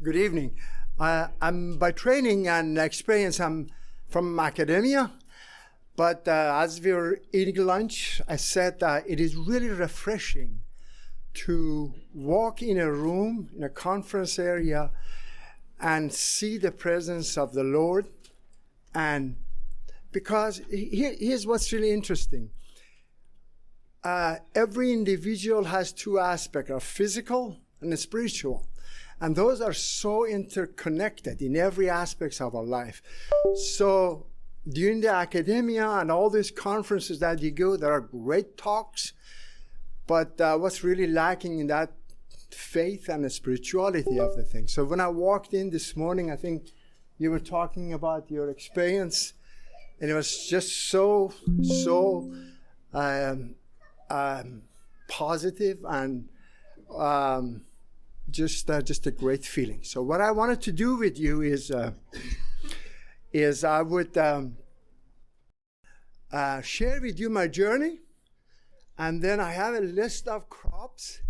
Good evening. I'm by training and experience, I'm from academia, but as we were eating lunch, I said it is really refreshing to walk in a room, in a conference area, and see the presence of the Lord. And because here's what's really interesting. Every individual has two aspects, of physical and spiritual. And those are so interconnected in every aspect of our life. So during the academia and all these conferences that you go, there are great talks. But what's really lacking in that faith and the spirituality of the thing. So when I walked in this morning, I think you were talking about your experience. And it was just so positive and just a great feeling. So what I wanted to do with you is I would share with you my journey, and then I have a list of crops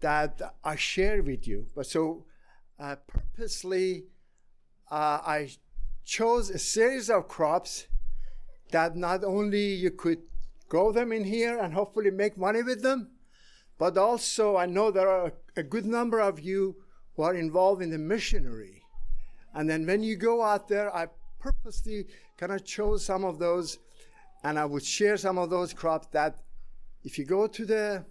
that I share with you. But so purposely, I chose a series of crops that not only you could grow them in here and hopefully make money with them, but also I know there are a good number of you who are involved in the missionary. And then when you go out there, I purposely kind of chose some of those, and I would share some of those crops that if you go to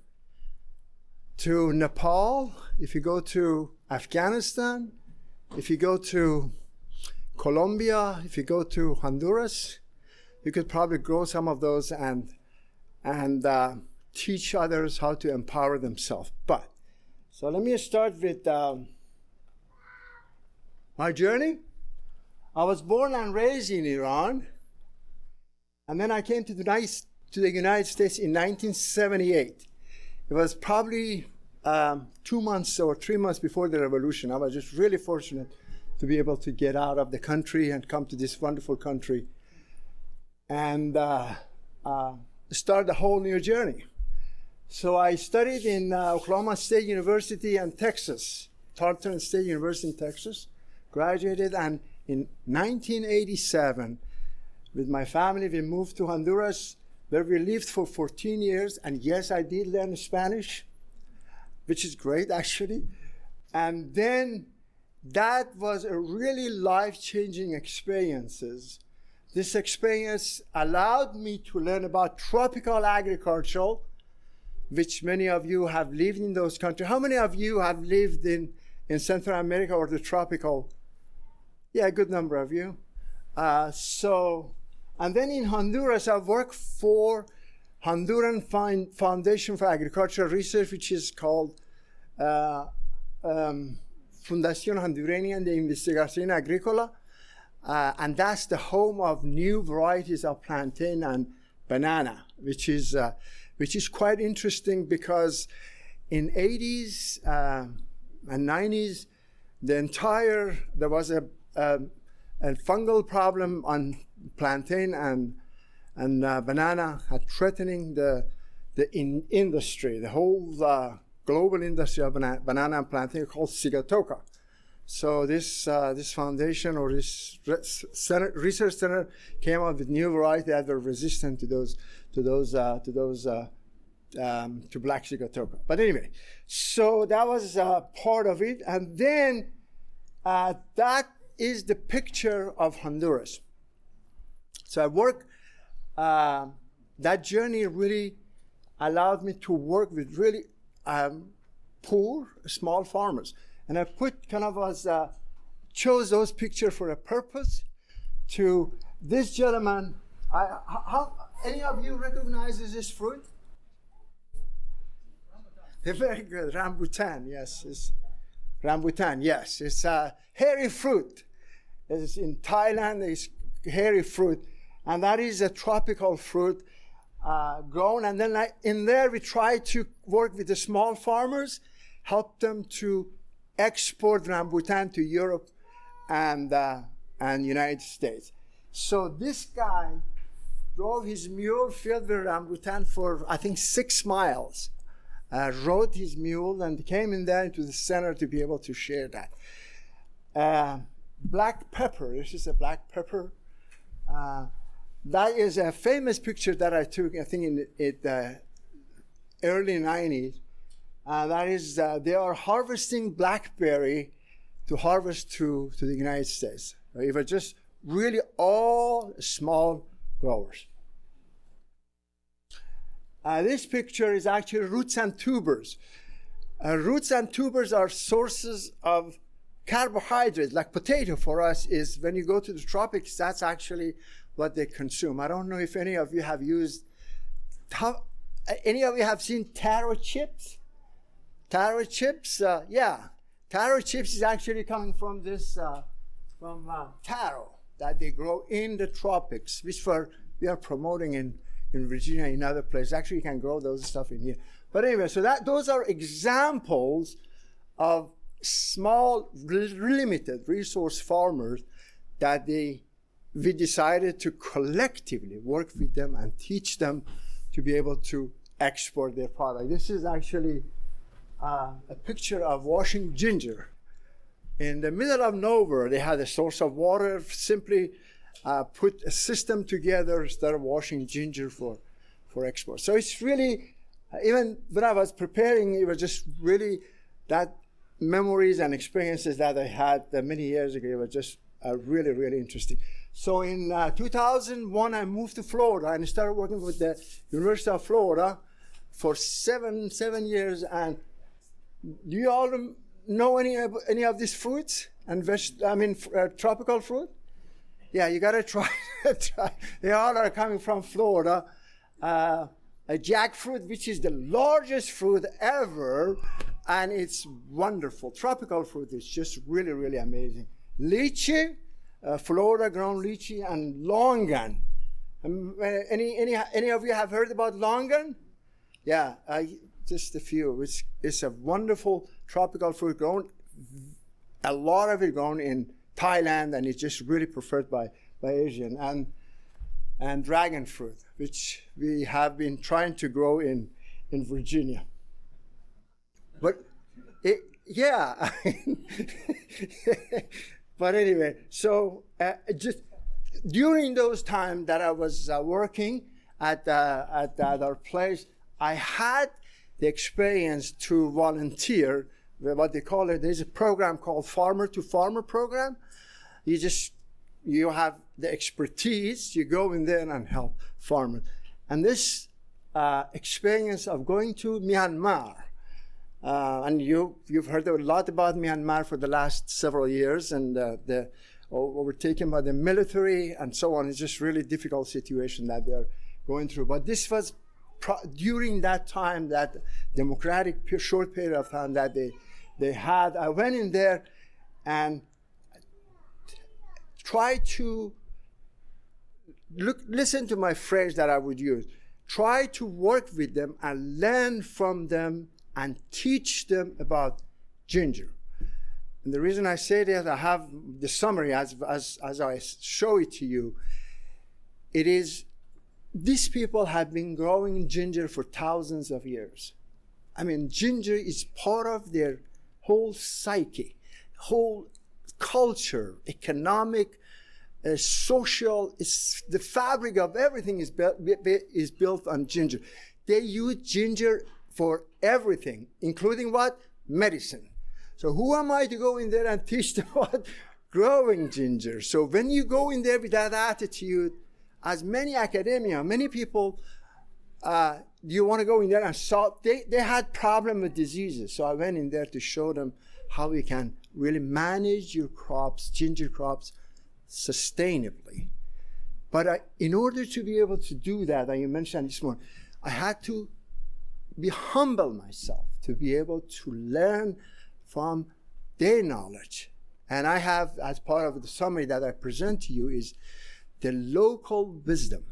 Nepal, if you go to Afghanistan, if you go to Colombia, if you go to Honduras, you could probably grow some of those and teach others how to empower themselves. But, so let me start with my journey. I was born and raised in Iran, and then I came to the United States in 1978. It was probably 2 months or 3 months before the revolution. I was just really fortunate to be able to get out of the country and come to this wonderful country and start a whole new journey. So I studied in Oklahoma State University and Texas, Tarleton State University in Texas, graduated, and in 1987, with my family, we moved to Honduras, where we lived for 14 years, and yes, I did learn Spanish, which is great, actually. And then that was a really life-changing experiences. This experience allowed me to learn about tropical agriculture, which many of you have lived in those countries. How many of you have lived in Central America or the tropical? Yeah, a good number of you. And then in Honduras, I worked for Honduran Foundation for Agricultural Research, which is called Fundación Hondureña de Investigación Agrícola. And that's the home of new varieties of plantain and banana, which is quite interesting because in 80s and 90s, there was a fungal problem on plantain and banana had threatening the industry, the whole global industry of banana and plantain called Sigatoka. So this foundation or this research center came up with new varieties that were resistant to black Sigatoka. But anyway, so that was part of it, and then that is the picture of Honduras. So I work. That journey really allowed me to work with really poor, small farmers. And I put kind of chose those pictures for a purpose. To this gentleman, how any of you recognizes this fruit? Very good, rambutan. Yes, it's rambutan. Yes, it's a hairy fruit. It's in Thailand. It's hairy fruit, and that is a tropical fruit grown. And then in there, we try to work with the small farmers, help them to export rambutan to Europe and United States. So this guy drove his mule filled with rambutan for, I think, 6 miles. Rode his mule and came in there into the center to be able to share that. black pepper. This is a black pepper. That is a famous picture that I took, I think, in the early 90s. That is, they are harvesting blackberry to harvest to the United States. It was just really all small growers. This picture is actually roots and tubers. Roots and tubers are sources of carbohydrates. Like potato for us is, when you go to the tropics, that's actually what they consume. I don't know if any of you have used, any of you have seen taro chips? Taro chips, yeah. Taro chips is actually coming from this, from taro that they grow in the tropics, which we are promoting in Virginia, in other places. Actually, you can grow those stuff in here. But anyway, so those are examples of small, limited resource farmers that we decided to collectively work with them and teach them to be able to export their product. This is actually a picture of washing ginger. In the middle of nowhere, they had a source of water, simply put a system together, started washing ginger for export. So it's really, even when I was preparing, it was just really that memories and experiences that I had many years ago. It was just really, really interesting. So in 2001, I moved to Florida and started working with the University of Florida for seven years. And do you all know any of these fruits and tropical fruit? Yeah, you gotta try. They all are coming from Florida. A jackfruit, which is the largest fruit ever, and it's wonderful. Tropical fruit is just really, really amazing. Lychee, Florida-grown lychee, and longan. Any of you have heard about longan? Yeah, just a few. It's a wonderful tropical fruit grown. A lot of it grown in Thailand, and it's just really preferred by Asian. And dragon fruit, which we have been trying to grow in Virginia. But yeah. But anyway, so just during those times that I was working at our place, I had the experience to volunteer. What they call it, there's a program called Farmer to Farmer program. You have the expertise, you go in there and help farmers. And this experience of going to Myanmar, and you've heard a lot about Myanmar for the last several years, and the overtaken by the military and so on. It's just really difficult situation that they're going through. But this was during that time, that democratic short period of time that they had. I went in there and tried to listen to my phrase that I would use. Try to work with them and learn from them and teach them about ginger. And the reason I say that, I have the summary as I show it to you. It is, these people have been growing ginger for thousands of years. I mean, ginger is part of their whole psyche, whole culture, economic, social. It's the fabric of everything is built on ginger. They use ginger for everything, including what? Medicine. So who am I to go in there and teach them about growing ginger? So when you go in there with that attitude, as many academia, many people, you want to go in there and solve, they had problem with diseases. So I went in there to show them how we can really manage your crops, ginger crops, sustainably. But in order to be able to do that, and you mentioned this morning, I had to be humble myself to be able to learn from their knowledge. And I have, as part of the summary that I present to you, is the local wisdom,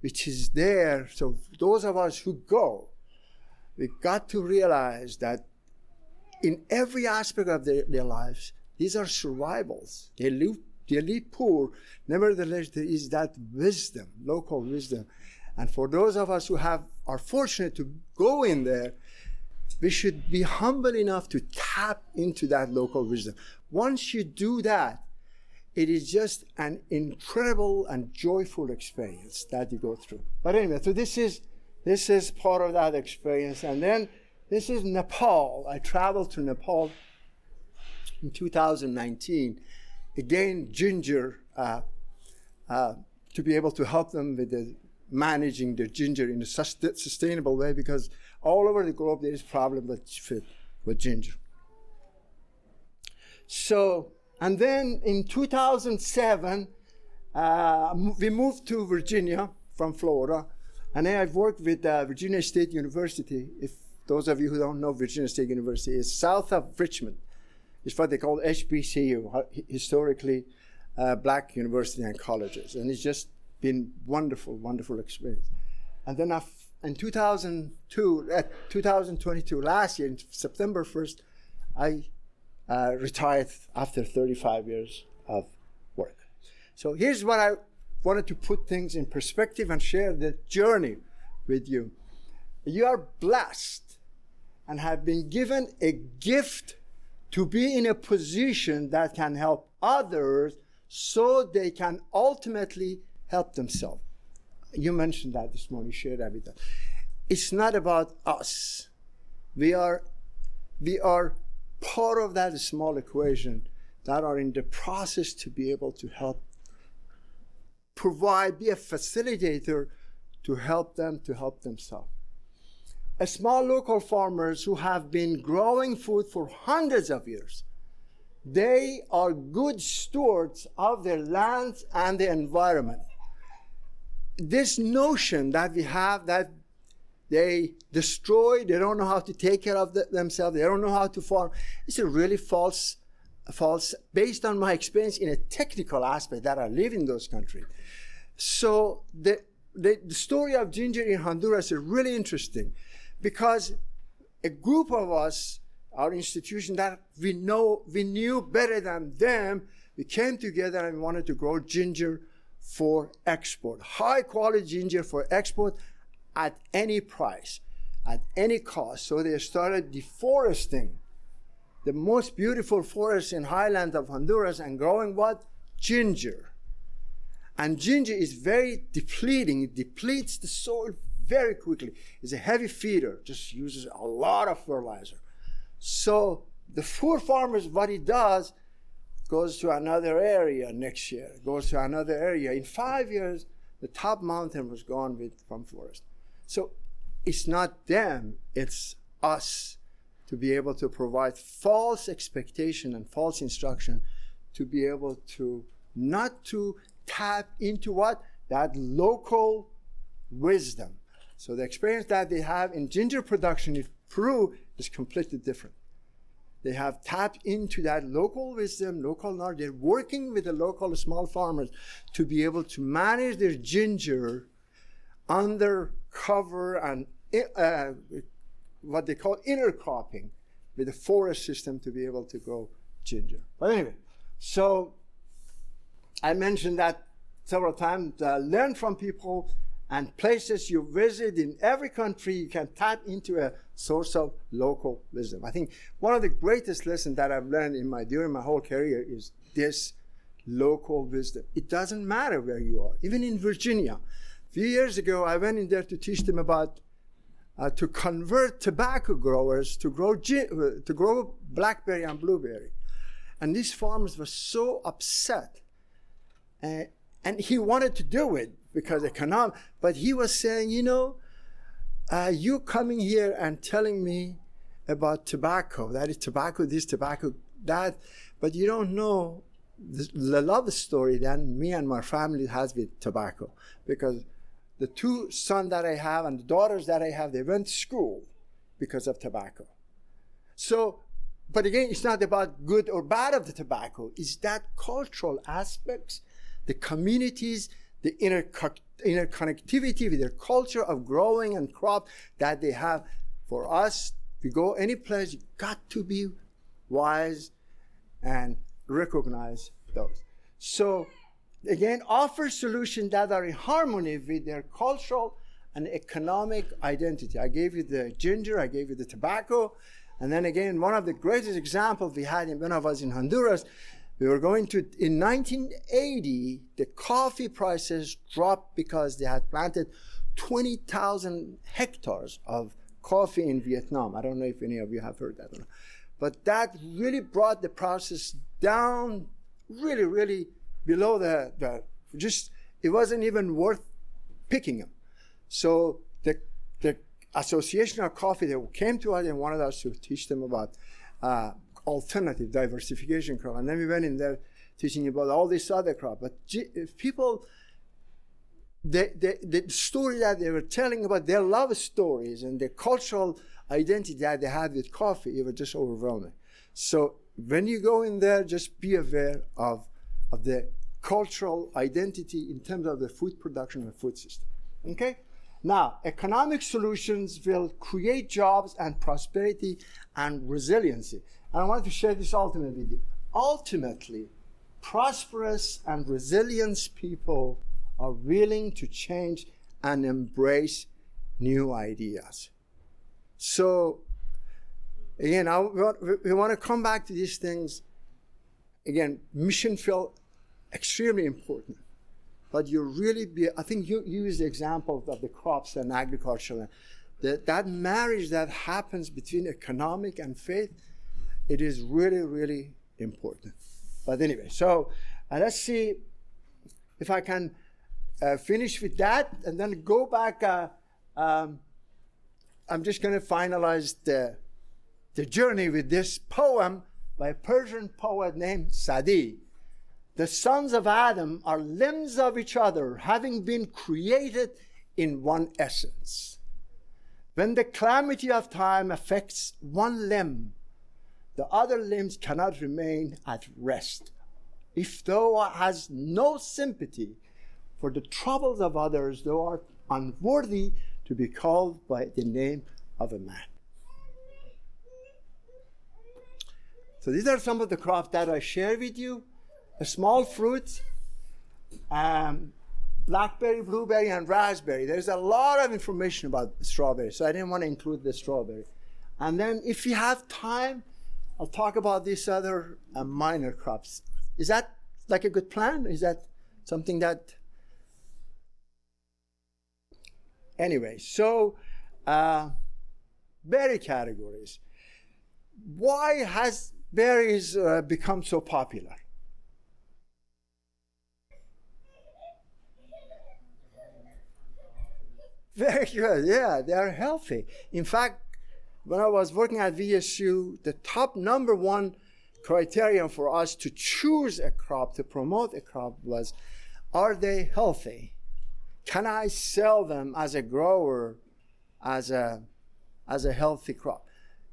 which is there. So those of us who go, we've got to realize that in every aspect of their lives, these are survivals. They live poor. Nevertheless, there is that wisdom, local wisdom. And for those of us who are fortunate to go in there, we should be humble enough to tap into that local wisdom. Once you do that, it is just an incredible and joyful experience that you go through. But anyway, so this is part of that experience. And then this is Nepal. I traveled to Nepal in 2019. Again, ginger, to be able to help them with managing their ginger in a sustainable way, because all over the globe there is problem with ginger. So, and then in 2007, we moved to Virginia from Florida, and then I've worked with Virginia State University. If those of you who don't know, Virginia State University is south of Richmond. It's what they call HBCU, historically black university and colleges, and it's just been wonderful, wonderful experience. And then in 2022, last year, in September 1st, I retired after 35 years of work. So here's what I wanted to put things in perspective and share the journey with you. You are blessed and have been given a gift to be in a position that can help others so they can ultimately help themselves. You mentioned that this morning, shared that with us. It's not about us. We are part of that small equation that are in the process to be able to help provide, be a facilitator to help them to help themselves. A small local farmers who have been growing food for hundreds of years, they are good stewards of their lands and the environment. This notion that we have that they destroy, they don't know how to take care of themselves, they don't know how to farm, it's a really false, based on my experience in a technical aspect that I live in those countries. So the story of ginger in Honduras is really interesting, because a group of us, our institution that we knew better than them, we came together and wanted to grow ginger for export, high quality ginger for export at any price, at any cost. So they started deforesting the most beautiful forests in highlands of Honduras and growing what? Ginger. And ginger is very depleting. It depletes the soil very quickly. It's a heavy feeder, just uses a lot of fertilizer. So the poor farmers, what he does, goes to another area next year, goes to another area. In 5 years, the top mountain was gone from forest. So it's not them, it's us, to be able to provide false expectation and false instruction, to be able to not to tap into what? That local wisdom. So the experience that they have in ginger production in Peru is completely different. They have tapped into that local wisdom, local knowledge. They're working with the local small farmers to be able to manage their ginger under cover and what they call intercropping with the forest system to be able to grow ginger. But anyway, so I mentioned that several times. Learn from people and places you visit in every country. You can tap into a source of local wisdom. I think one of the greatest lessons that I've learned during my whole career is this local wisdom. It doesn't matter where you are. Even in Virginia, a few years ago, I went in there to teach them about to convert tobacco growers to grow blackberry and blueberry. And these farmers were so upset. And he wanted to do it because economic, but he was saying, you coming here and telling me about tobacco, that is tobacco this, tobacco that, but you don't know the love story that me and my family has with tobacco. Because the two sons that I have and the daughters that I have, they went to school because of tobacco. So, but again, it's not about good or bad of the tobacco. It's that cultural aspects, the communities, the interconnectivity with their culture of growing and crop that they have. For us, if you go any place, you got to be wise and recognize those. So again, offer solutions that are in harmony with their cultural an economic identity. I gave you the ginger, I gave you the tobacco, and then again, one of the greatest examples we had when I was in Honduras, we were going to, in 1980, the coffee prices dropped because they had planted 20,000 hectares of coffee in Vietnam. I don't know if any of you have heard that or not. But that really brought the prices down really, really below it wasn't even worth picking them. So the Association of Coffee, they came to us and wanted us to teach them about alternative diversification crop. And then we went in there teaching about all these other crops. But if people, the story that they were telling about their love stories and the cultural identity that they had with coffee, it was just overwhelming. So when you go in there, just be aware of the cultural identity in terms of the food production and food system. Okay? Now, economic solutions will create jobs and prosperity and resiliency. And I want to share this ultimate with you. Ultimately, prosperous and resilient people are willing to change and embrace new ideas. So, again, we want to come back to these things. Again, mission feel extremely important. But I think you use the example of the crops and agriculture. That marriage that happens between economic and faith, it is really, really important. But anyway, so let's see if I can finish with that and then go back. I'm just going to finalize the journey with this poem by a Persian poet named Sadi. The sons of Adam are limbs of each other, having been created in one essence. When the calamity of time affects one limb, the other limbs cannot remain at rest. If thou hast no sympathy for the troubles of others, thou art unworthy to be called by the name of a man. So these are some of the crops that I share with you. A small fruit, blackberry, blueberry, and raspberry. There's a lot of information about strawberry, so I didn't want to include the strawberry. And then if you have time, I'll talk about these other minor crops. Is that like a good plan? Is that something that... Anyway, so berry categories. Why has berries become so popular? Very good, yeah, they are healthy. In fact, when I was working at VSU, the top number one criterion for us to choose a crop, to promote a crop was, are they healthy? Can I sell them as a grower, as a healthy crop?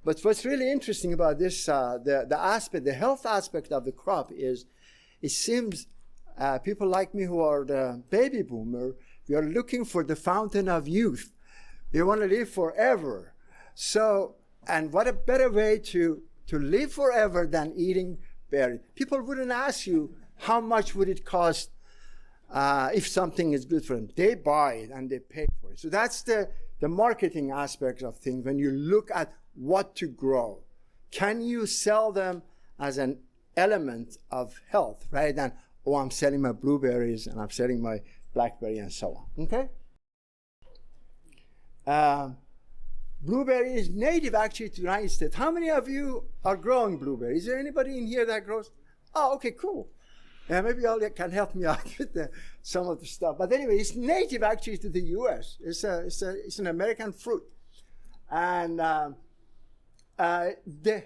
But what's really interesting about this, the health aspect of the crop is, it seems people like me who are the baby boomer, we are looking for the fountain of youth. We want to live forever. So, and what a better way to live forever than eating berries. People wouldn't ask you how much would it cost if something is good for them. They buy it and they pay for it. So that's the marketing aspect of things when you look at what to grow. Can you sell them as an element of health rather than, oh, I'm selling my blueberries and I'm selling my blackberry and so on, okay? Blueberry is native actually to the United States. How many of you are growing blueberries? Is there anybody in here that grows? Oh, okay, cool. Maybe y'all can help me out with some of the stuff. But anyway, it's native actually to the U.S. It's an American fruit. And the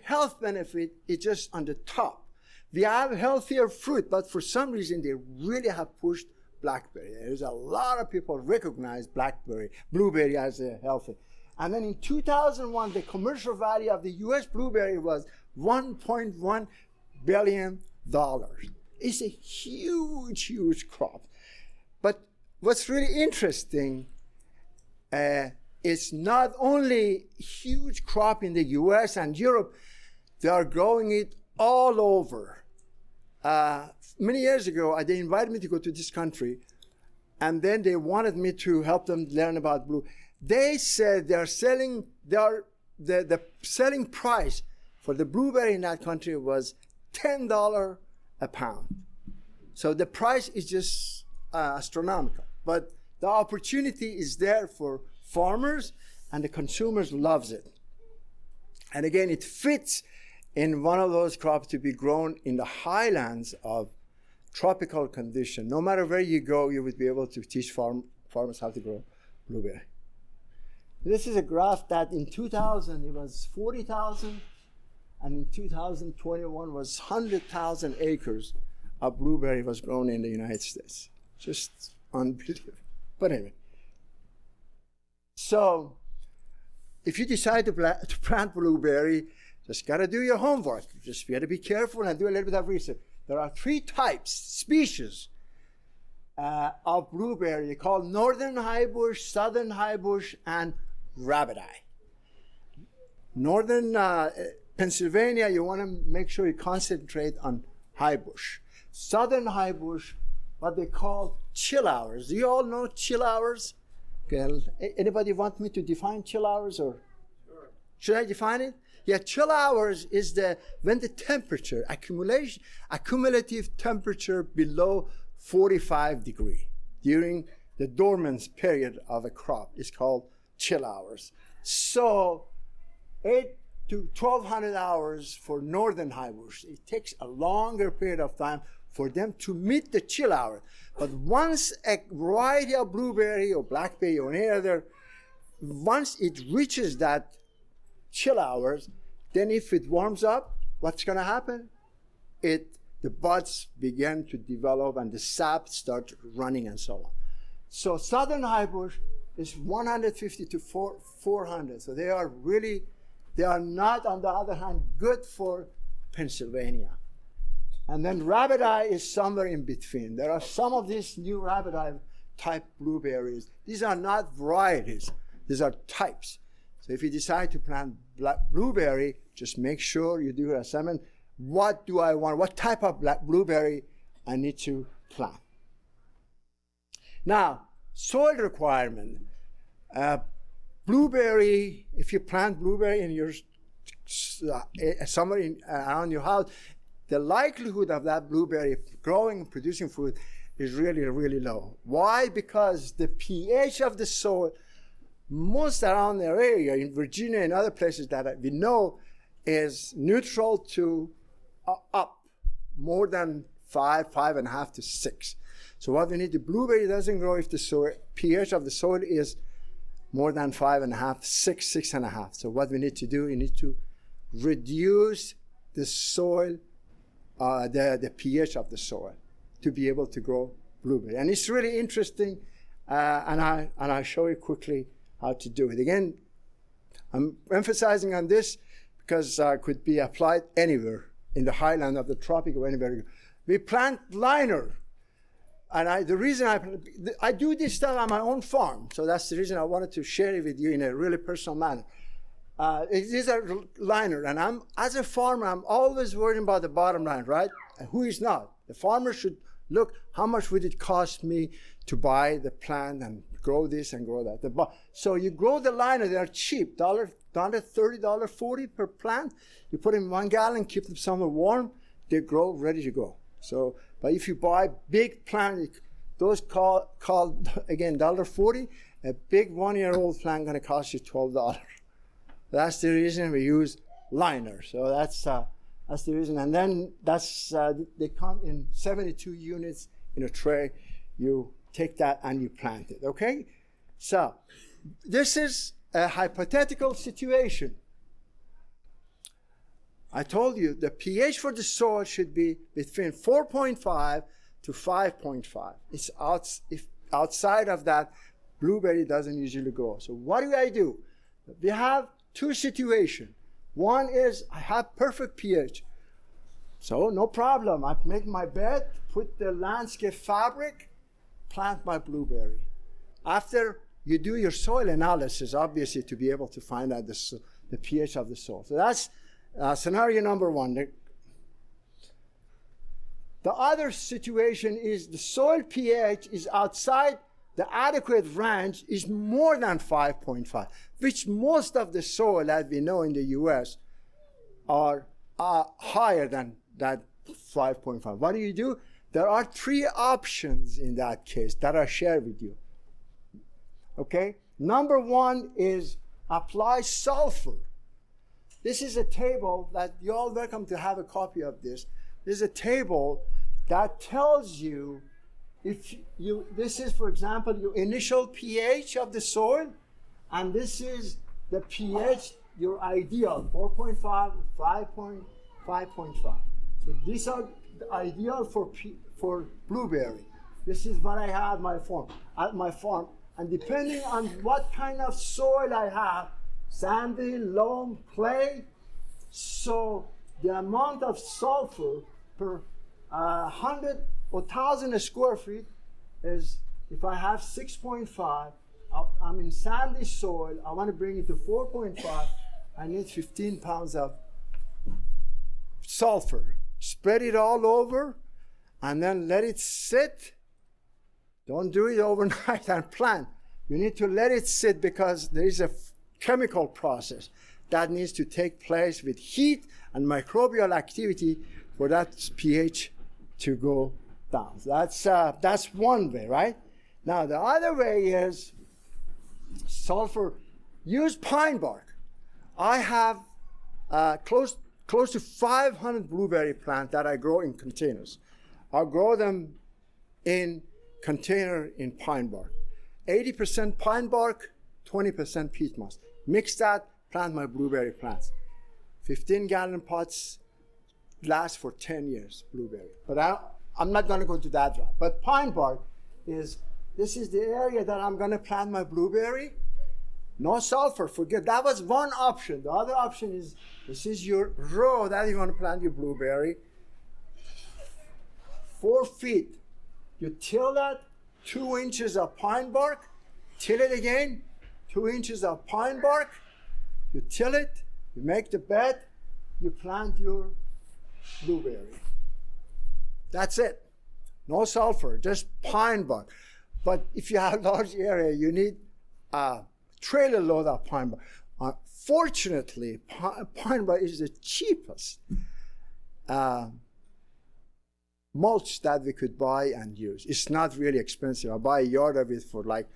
health benefit is just on the top. We have healthier fruit, but for some reason they really have pushed blackberry. There's a lot of people recognize blueberry as a healthy. And then in 2001, the commercial value of the U.S. blueberry was $1.1 billion. It's a huge, huge crop. But what's really interesting, it's not only huge crop in the U.S. and Europe, they are growing it all over. Many years ago, they invited me to go to this country, and then they wanted me to help them learn about blue. They said the selling price for the blueberry in that country was $10 a pound. So the price is just astronomical. But the opportunity is there for farmers, and the consumers loves it. And again, it fits in one of those crops to be grown in the highlands of tropical condition. No matter where you go, you would be able to teach farmers how to grow blueberry. This is a graph that in 2000 it was 40,000, and in 2021 was 100,000 acres of blueberry was grown in the United States. Just unbelievable. But anyway, so if you decide to plant blueberry, just got to do your homework. Just got to be careful and do a little bit of research. There are 3 species of blueberry. They're called northern highbush, southern highbush, and rabbit-eye. Northern Pennsylvania, you want to make sure you concentrate on highbush. Southern highbush, what they call chill hours. Do you all know chill hours? Okay. Anybody want me to define chill hours, or sure. Should I define it? Yeah, chill hours is when the temperature, accumulative temperature below 45 degrees during the dormant period of a crop is called chill hours. So 8 to 1,200 hours for northern highbush. It takes a longer period of time for them to meet the chill hour. But once a variety of blueberry or blackberry or any other, once it reaches that chill hours, then if it warms up, what's going to happen? The buds begin to develop and the sap starts running and so on. So southern highbush is 150 to 400. So they are not, on the other hand, good for Pennsylvania. And then rabbit-eye is somewhere in between. There are some of these new rabbit-eye type blueberries. These are not varieties. These are types. So if you decide to plant blueberry, just make sure you do an assessment. What do I want? What type of blueberry I need to plant? Now, soil requirement. Blueberry, if you plant blueberry in your somewhere around your house, the likelihood of that blueberry growing and producing fruit is really, really low. Why? Because the pH of the soil, most around the area, in Virginia and other places that we know, is neutral to up, more than 5.5 to 6. So what we need, the blueberry doesn't grow if the soil, pH of the soil is more than 5.5, 6.5. So what we need to do, we need to reduce the soil, the pH of the soil to be able to grow blueberry. And it's really interesting, and I'll show you quickly how to do it. Again, I'm emphasizing on this because it could be applied anywhere in the highland of the tropic or anywhere. We plant liner. And the reason I do this stuff on my own farm, so that's the reason I wanted to share it with you in a really personal manner. It is a liner, and as a farmer, I'm always worrying about the bottom line, right? And who is not? The farmer should look, how much would it cost me to buy the plant and grow this and grow that? So you grow the liner, they're cheap, $30, $40 per plant. You put them in 1 gallon, keep them somewhere warm, they grow ready to go. So, but if you buy big plant, those called again $1.40, a big 1-year-old plant going to cost you $12. That's the reason we use liner. So that's the reason. And then they come in 72 units in a tray. You take that and you plant it. Okay. So this is a hypothetical situation. I told you the pH for the soil should be between 4.5 to 5.5. It's outside of that, blueberry doesn't usually grow. So what do I do? We have 2 situations. One is I have perfect pH. So no problem. I make my bed, put the landscape fabric, plant my blueberry. After you do your soil analysis, obviously, to be able to find out the pH of the soil. So that's scenario number 1. The other situation is the soil pH is outside the adequate range, is more than 5.5, which most of the soil that we know in the US are higher than that 5.5. What do? There are three options in that case that I share with you. Okay? Number one is apply sulfur. This is a table that you're all welcome to have a copy of this. This is a table that tells you if you, this is, for example, your initial pH of the soil, and this is the pH, your ideal, 4.5, 5.5. So these are the ideal for blueberry. This is what I have at my farm. And depending on what kind of soil I have, sandy, loam, clay, so the amount of sulfur per 100 or 1,000 square feet is, if I have 6.5, I'm in sandy soil, I want to bring it to 4.5, I need 15 pounds of sulfur. Spread it all over and then let it sit. Don't do it overnight and plant. You need to let it sit because there is a chemical process that needs to take place with heat and microbial activity for that pH to go down. That's one way, right? Now the other way is sulfur. Use pine bark. I have close to 500 blueberry plants that I grow in containers. I grow them in container in pine bark. 80% pine bark, 20% peat moss. Mix that, plant my blueberry plants. 15-gallon pots last for 10 years, blueberry. But I'm not going to go to that route. But pine bark this is the area that I'm going to plant my blueberry. No sulfur, forget. That was one option. The other option is, this is your row that you want to plant your blueberry. 4 feet. You till that, 2 inches of pine bark, till it again, 2 inches of pine bark, you till it, you make the bed, you plant your blueberry. That's it. No sulfur, just pine bark. But if you have a large area, you need a trailer load of pine bark. Fortunately, pine bark is the cheapest mulch that we could buy and use. It's not really expensive. I buy a yard of it for like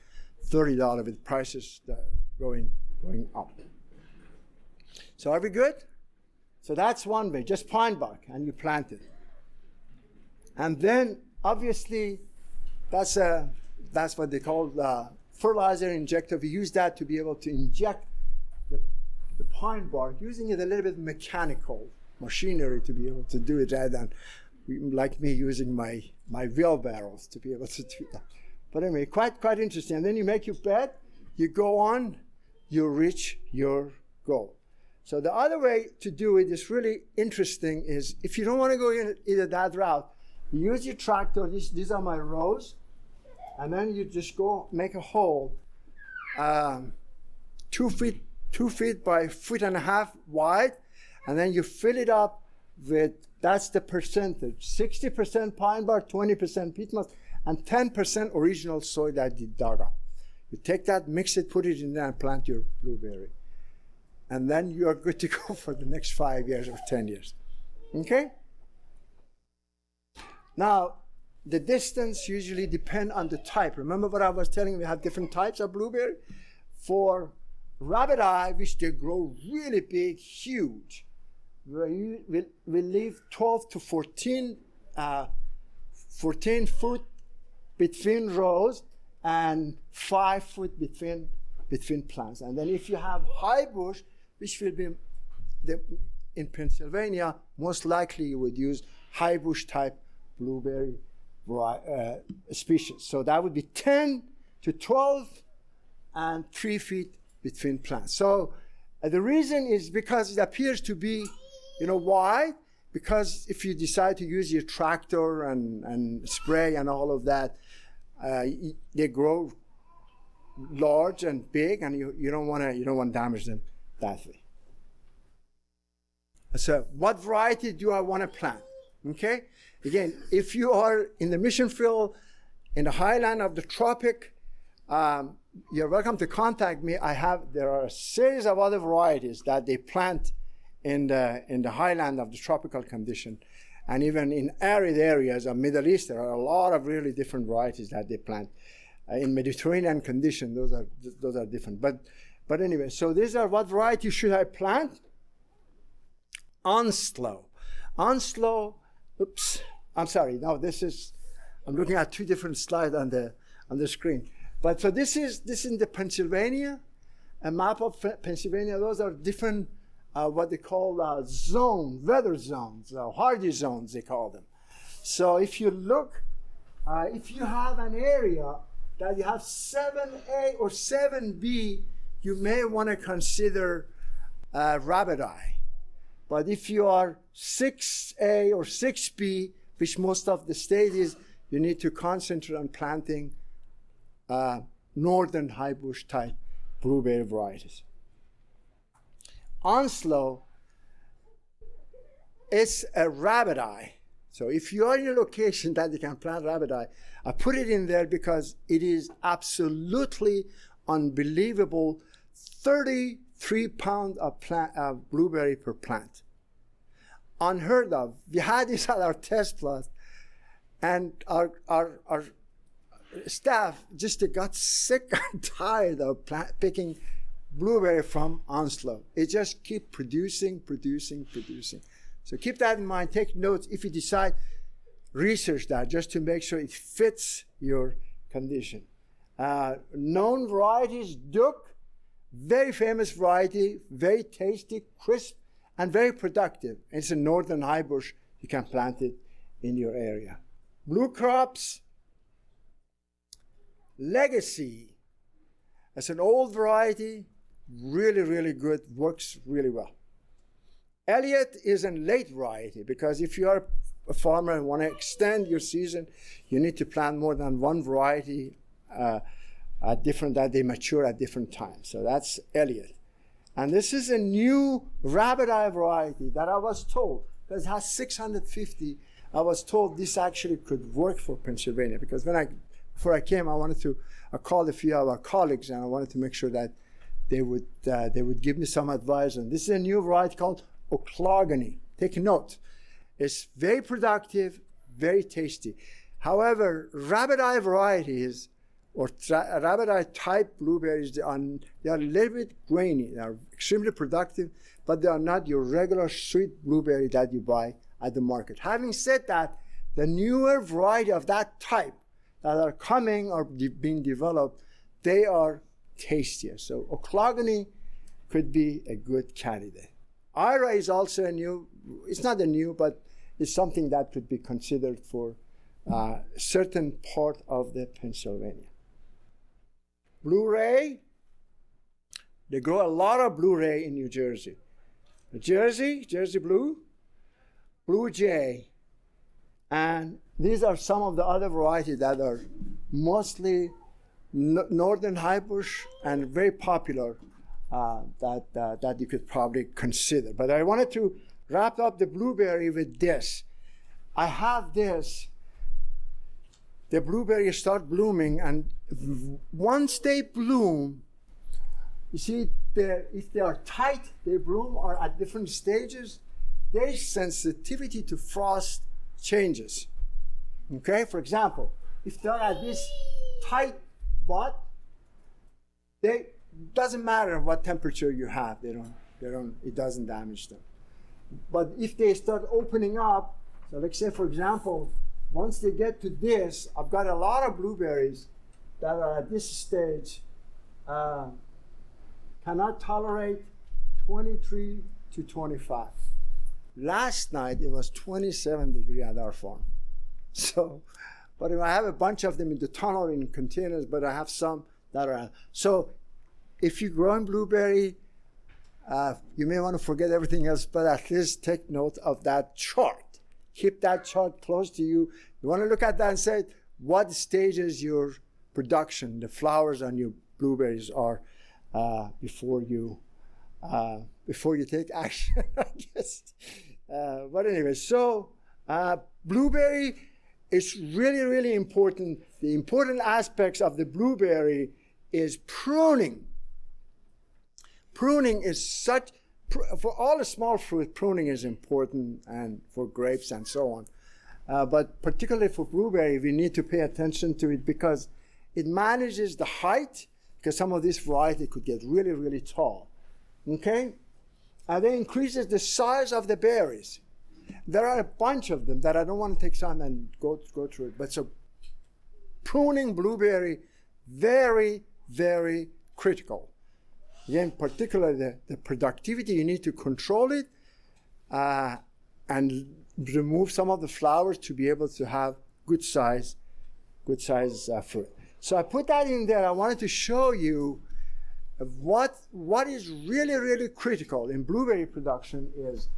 $30 with prices going up. So are we good? So that's one way, just pine bark, and you plant it. And then obviously that's what they call fertilizer injector. We use that to be able to inject the pine bark, using it a little bit mechanical machinery to be able to do it rather than like me using my wheelbarrows to be able to do that. But anyway, quite interesting. And then you make your bed, you go on, you reach your goal. So the other way to do it is really interesting is, if you don't want to go in either that route, you use your tractor. These are my rows. And then you just go make a hole 2 feet by 1.5 feet wide. And then you fill it up with, that's the percentage, 60% pine bark, 20% peat moss, and 10% original soil that you dug up. You take that, mix it, put it in there, and plant your blueberry. And then you are good to go for the next 5 years or 10 years. Okay? Now, the distance usually depend on the type. Remember what I was telling you, we have different types of blueberry? For rabbit eye, which they grow really big, huge, we leave 12 to 14 foot between rows and 5 foot between plants. And then if you have high bush, which will be in Pennsylvania, most likely you would use high bush type blueberry species. So that would be 10 to 12 and 3 feet between plants. So the reason is because it appears to be, why? Because if you decide to use your tractor and spray and all of that, they grow large and big, and you don't want to damage them that way. So what variety do I want to plant? Okay? Again, if you are in the mission field, in the highland of the tropic, you're welcome to contact me. There are a series of other varieties that they plant in the highland of the tropical condition. And even in arid areas of Middle East, there are a lot of really different varieties that they plant. In Mediterranean condition, those are different. But anyway, so these are what variety should I plant? Onslow. Onslow, oops, I'm sorry. No, I'm looking at two different slides on the screen. But so this is in the Pennsylvania, a map of Pennsylvania. Those are different, what they call weather zones, hardy zones they call them. So if you look, if you have an area that you have 7A or 7B, you may want to consider rabbit eye. But if you are 6A or 6B, which most of the state is, you need to concentrate on planting northern high bush type blueberry varieties. Onslow is a rabbit eye. So if you are in a location that you can plant rabbit eye, I put it in there because it is absolutely unbelievable. 33 pounds of blueberry per plant. Unheard of. We had this at our test plot, and our staff just got sick and tired of picking blueberry from Onslow. It just keeps producing. So keep that in mind. Take notes. If you decide, research that just to make sure it fits your condition. Known varieties, Duke, very famous variety, very tasty, crisp, and very productive. It's a northern high bush. You can plant it in your area. Blue crops, Legacy. It's an old variety, really, really good, works really well. Elliott is a late variety because if you are a farmer and want to extend your season, you need to plant more than one variety that they mature at different times. So that's Elliott. And this is a new rabbit eye variety that I was told, because it has 650, I was told this actually could work for Pennsylvania, because before I came, I called a few of our colleagues and I wanted to make sure that they would give me some advice. And this is a new variety called Ochlogony. Take note. It's very productive, very tasty. However, rabbit eye varieties or rabbit eye type blueberries, they are a little bit grainy. They are extremely productive, but they are not your regular sweet blueberry that you buy at the market. Having said that, the newer variety of that type that are coming or being developed, they are tastier. So Ochlogony could be a good candidate. Ira is also a new, it's not a new, but it's something that could be considered for a certain part of the Pennsylvania. Blu-ray, they grow a lot of Blu-ray in New Jersey. Jersey Blue, Blue Jay, and these are some of the other varieties that are mostly northern high bush and very popular that you could probably consider. But I wanted to wrap up the blueberry with this. I have this. The blueberries start blooming, and once they bloom, you see, if they are tight, they bloom, or at different stages, their sensitivity to frost changes. Okay, for example, if they're at this tight bud, doesn't matter what temperature you have, it doesn't damage them. But if they start opening up, so let's say, for example, once they get to this, I've got a lot of blueberries that are at this stage, cannot tolerate 23 to 25. Last night, it was 27 degrees at our farm. So, but I have a bunch of them in the tunnel in containers, but I have some that are. So if you grow in blueberry, you may want to forget everything else, but at least take note of that chart. Keep that chart close to you. You want to look at that and say, what stages your production, the flowers on your blueberries are before you take action, I guess. But anyway, so Blueberry is really, really important. The important aspects of the blueberry is pruning. Pruning is such, for all the small fruit, pruning is important, and for grapes and so on. But particularly for blueberry, we need to pay attention to it because it manages the height, because some of this variety could get really, really tall. Okay? And then increases the size of the berries. There are a bunch of them that I don't want to take time and go through it. But so pruning blueberry, very, very critical. Again, particularly the productivity, you need to control it and remove some of the flowers to be able to have good size fruit. So I put that in there. I wanted to show you what is really, really critical in blueberry production is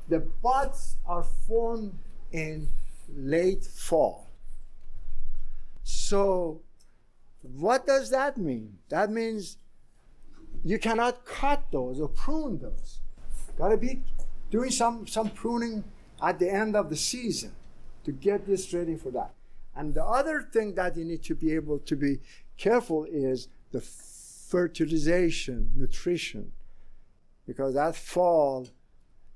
the buds are formed in late fall. So what does that mean? That means you cannot cut those or prune those. Got to be doing some pruning at the end of the season to get this ready for that. And the other thing that you need to be able to be careful is the fertilization, nutrition, because that fall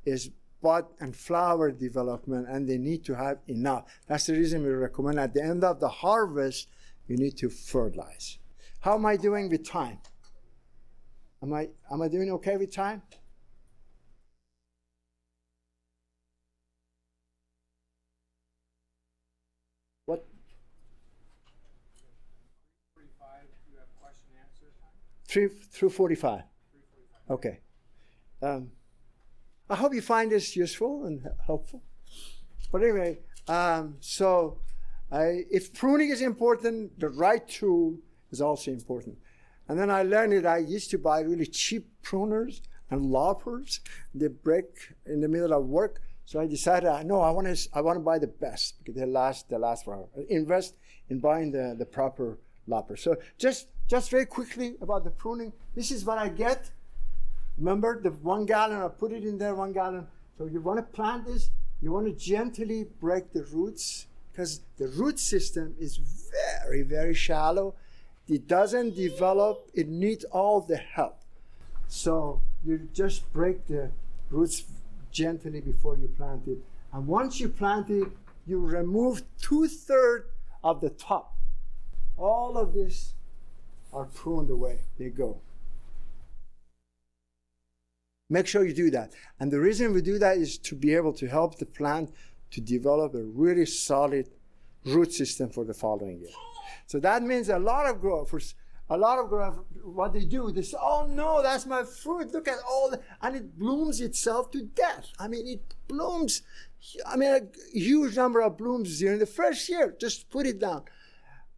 is bud and flower development, and they need to have enough. That's the reason we recommend at the end of the harvest, you need to fertilize. How am I doing with time? Am I doing okay with time? What? 45, you have question and answer time? 3 through 45. 3:45. Okay. I hope you find this useful and helpful. But anyway, if pruning is important, the right tool is also important. And then I learned that I used to buy really cheap pruners and loppers. They break in the middle of work. So I decided, no, I want to buy the best because they last forever. Invest in buying the proper lopper. So just very quickly about the pruning. This is what I get. Remember the 1 gallon, I put it in there, 1 gallon. So you want to plant this, you want to gently break the roots because the root system is very, very shallow. It doesn't develop, it needs all the help. So you just break the roots gently before you plant it. And once you plant it, you remove 2/3 of the top. All of this are pruned away, they go. Make sure you do that. And the reason we do that is to be able to help the plant to develop a really solid root system for the following year. So that means a lot of growers, what they do, they say, oh no, that's my fruit, look at all, and it blooms itself to death. I mean, it blooms, a huge number of blooms during the first year, just put it down.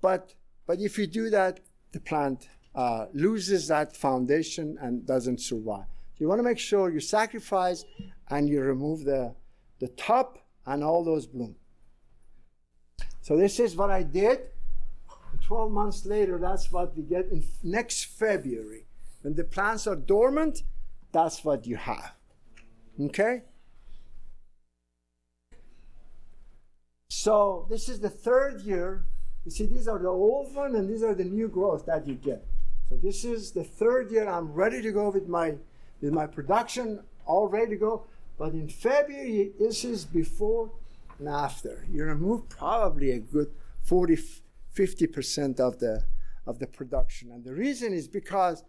But if you do that, the plant loses that foundation and doesn't survive. You want to make sure you sacrifice and you remove the top and all those bloom. So this is what I did. 12 months later, that's what we get in next February. When the plants are dormant, that's what you have. Okay? So this is the 3rd year. You see, these are the old one and these are the new growth that you get. So this is the 3rd year. I'm ready to go with my production, all ready to go. But in February, this is before and after. You remove probably a good 50% of the production. And the reason is because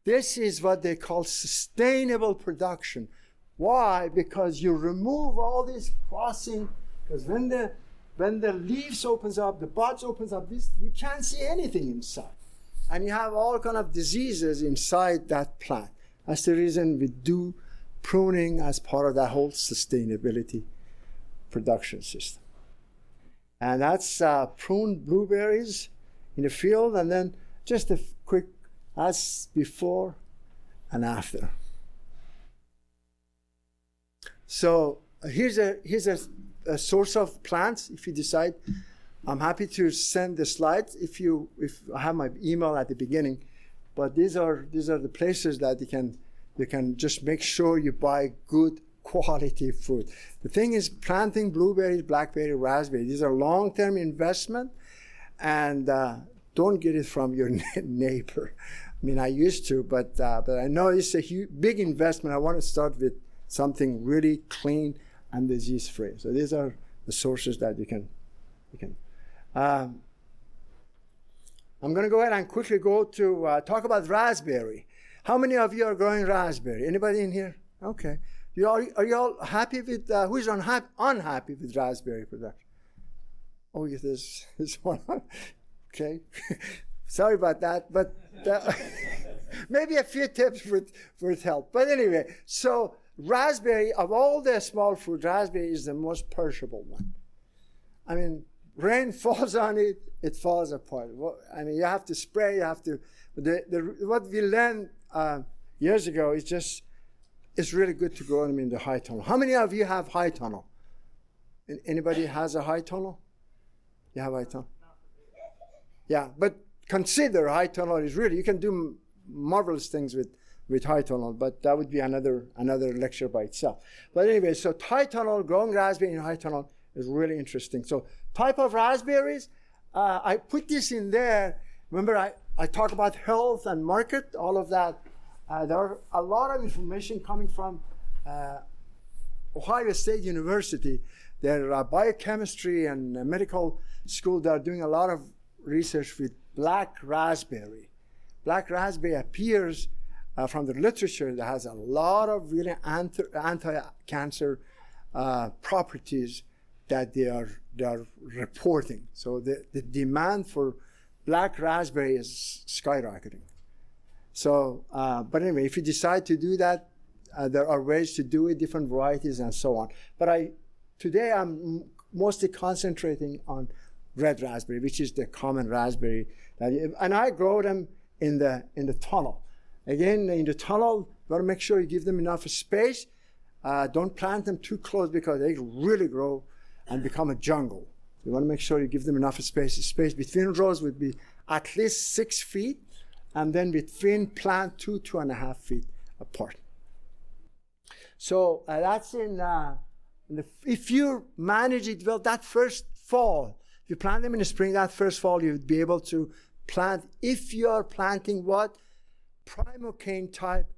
this is what they call sustainable production. Why? Because you remove all this crossing, because when the leaves opens up, the buds opens up, this you can't see anything inside. And you have all kind of diseases inside that plant. That's the reason we do pruning as part of that whole sustainability production system. And that's pruned blueberries in the field, and then just a quick as before and after. So here's a source of plants. If you decide, I'm happy to send the slides if I have my email at the beginning. But these are the places that you can just make sure you buy good quality fruit. The thing is, planting blueberries, blackberry, raspberry, these are long-term investment, and don't get it from your neighbor. I mean, I used to, but I know it's a big investment. I want to start with something really clean and disease-free. So these are the sources that you can. I'm going to go ahead and quickly go to talk about raspberry. How many of you are growing raspberry? Anybody in here? Okay. Are you all happy with, who's unhappy with raspberry production? Oh, yes, there's one. Okay. Sorry about that, but maybe a few tips would help. But anyway, so raspberry, of all the small fruit, raspberry is the most perishable one. I mean, rain falls on it, it falls apart. I mean, you have to spray, you have to, what we learned years ago is just, it's really good to grow them in the high tunnel. How many of you have high tunnel? Anybody has a high tunnel? You have high tunnel? Yeah, but consider high tunnel is really, you can do marvelous things with high tunnel, but that would be another lecture by itself. But anyway, so high tunnel, growing raspberry in high tunnel is really interesting. So type of raspberries, I put this in there. Remember, I talk about health and market, all of that. There are a lot of information coming from Ohio State University. Their biochemistry and medical school, they're doing a lot of research with black raspberry. Black raspberry appears from the literature that has a lot of really anti-cancer properties that they are reporting. So the demand for black raspberry is skyrocketing. So, but anyway, if you decide to do that, there are ways to do it, different varieties and so on. But today I'm mostly concentrating on red raspberry, which is the common raspberry. And I grow them in the tunnel. Again, in the tunnel, you want to make sure you give them enough space. Don't plant them too close because they really grow and become a jungle. You want to make sure you give them enough space. Space between rows would be at least 6 feet, and then between plant 2.5 feet apart. So that's if you manage it well, that first fall, if you plant them in the spring, that first fall, you would be able to plant, if you are planting what? Primocane type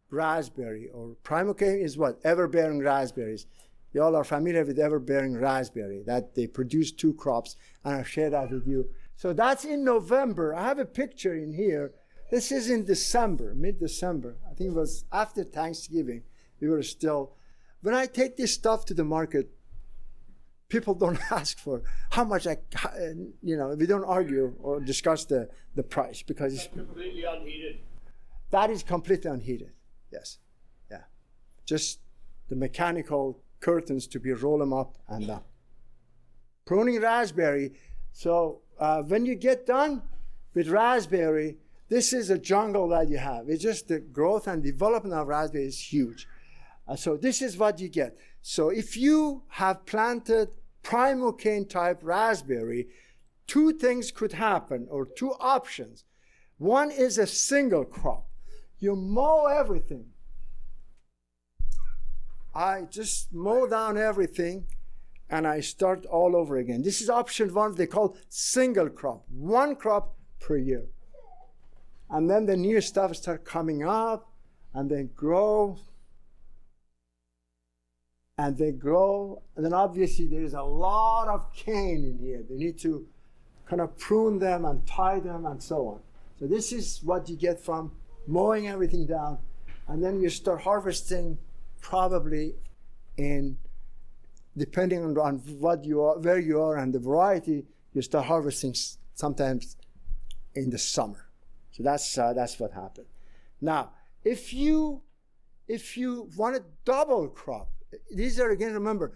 raspberry, or primocane is what? Ever-bearing raspberries. You all are familiar with ever-bearing raspberry, that they produce 2 crops, and I'll share that with you. So that's in November. I have a picture in here. This is in December, mid-December. I think it was after Thanksgiving. We were still, when I take this stuff to the market, people don't ask for how much we don't argue or discuss the price because it's completely unheated. That is completely unheated, yes. Yeah. Just the mechanical curtains to be roll them up and down. Pruning raspberry. So when you get done with raspberry, this is a jungle that you have. It's just the growth and development of raspberry is huge. So this is what you get. So if you have planted primocane type raspberry, 2 things could happen, or 2 options. One is a single crop. You mow everything. I just mow down everything and I start all over again. This is option 1, they call single crop, 1 crop per year. And then the new stuff start coming up and they grow. And they grow, and then obviously there is a lot of cane in here. They need to kind of prune them and tie them and so on. So this is what you get from mowing everything down, and then you start harvesting probably depending on what you are, where you are and the variety, you start harvesting sometimes in the summer. So that's what happened. Now, if you want a double crop, these are, again, remember,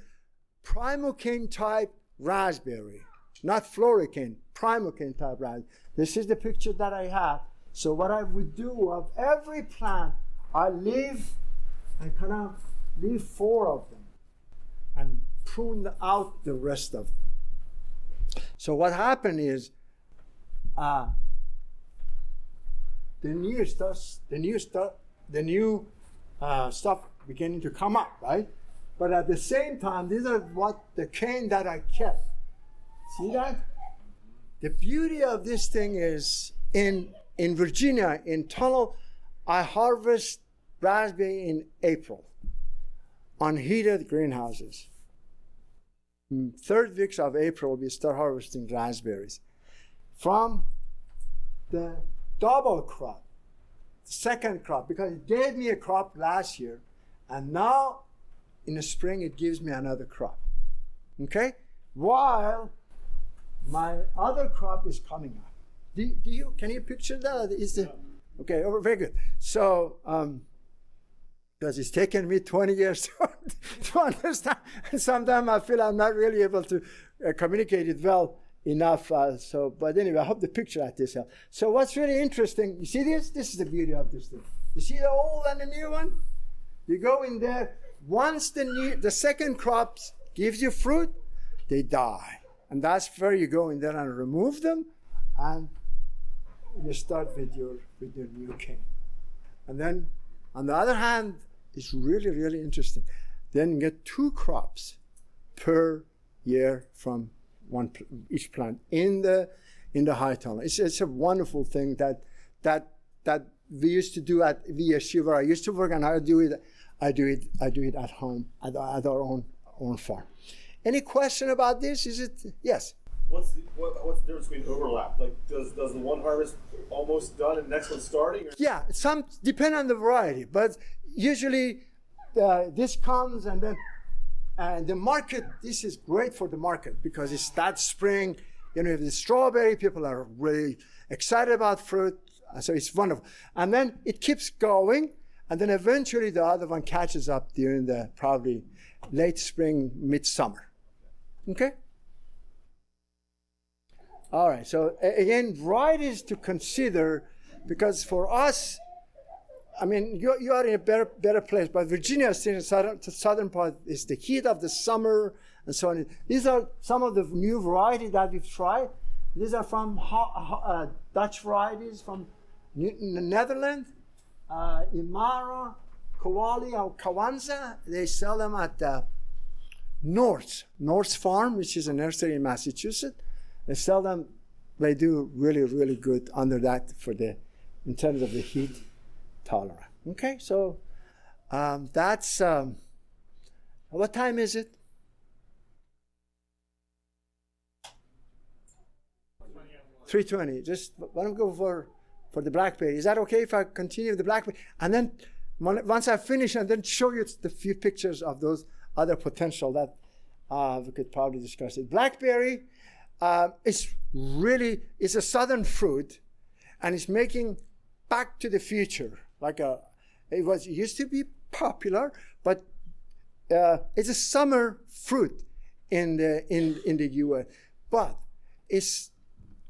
primocane type raspberry, not floricane, primocane type raspberry. This is the picture that I have. So what I would do of every plant, I kind of leave 4 of them and prune out the rest of them. So what happened is the new stuff beginning to come up, right? But at the same time, these are what the cane that I kept. See that? The beauty of this thing is in Virginia, in tunnel, I harvest raspberry in April on heated greenhouses. Third weeks of April, we start harvesting raspberries. From the double crop, the second crop, because it gave me a crop last year, and now in the spring it gives me another crop. Okay? While my other crop is coming up. Can you picture that? Okay, very good. So, because it's taken me 20 years to understand, and sometimes I feel I'm not really able to communicate it well enough. But anyway, I hope the picture at this helps. So what's really interesting, you see this? This is the beauty of this thing. You see the old and the new one? You go in there, once the second crop gives you fruit, they die. And that's where you go in there and remove them, and you start with your new cane. And then, on the other hand, it's really, really interesting. Then you get 2 crops per year from each plant in the high tunnel. It's a wonderful thing that we used to do at VSU where I used to work, and I do it at home at our own farm. Any question about this? Is it yes? What's the difference between overlap? Like, does the one harvest almost done and the next one starting? Or? Yeah, some depend on the variety, but usually this comes and then the market. This is great for the market because it's that spring. You know, the strawberry, people are really excited about fruit, so it's wonderful. And then it keeps going, and then eventually the other one catches up during the probably late spring, midsummer. Okay? All right, so again, varieties to consider, because for us, I mean, you are in a better place, but Virginia is in the southern part, is the heat of the summer and so on. These are some of the new varieties that we've tried. These are from Dutch varieties from the Netherlands, Imara, Kowali, or Kawanza. They sell them at North's Farm, which is a nursery in Massachusetts. They sell them. They do really, really good under that in terms of the heat tolerance. Okay, so that's what time is it? 3:20. Just why don't we go for the blackberry? Is that okay if I continue the blackberry? And then once I finish, and then show you the few pictures of those other potential that we could probably discuss it. Blackberry it's a southern fruit, and it's making Back to the Future. It used to be popular, but it's a summer fruit in the U.S. But it's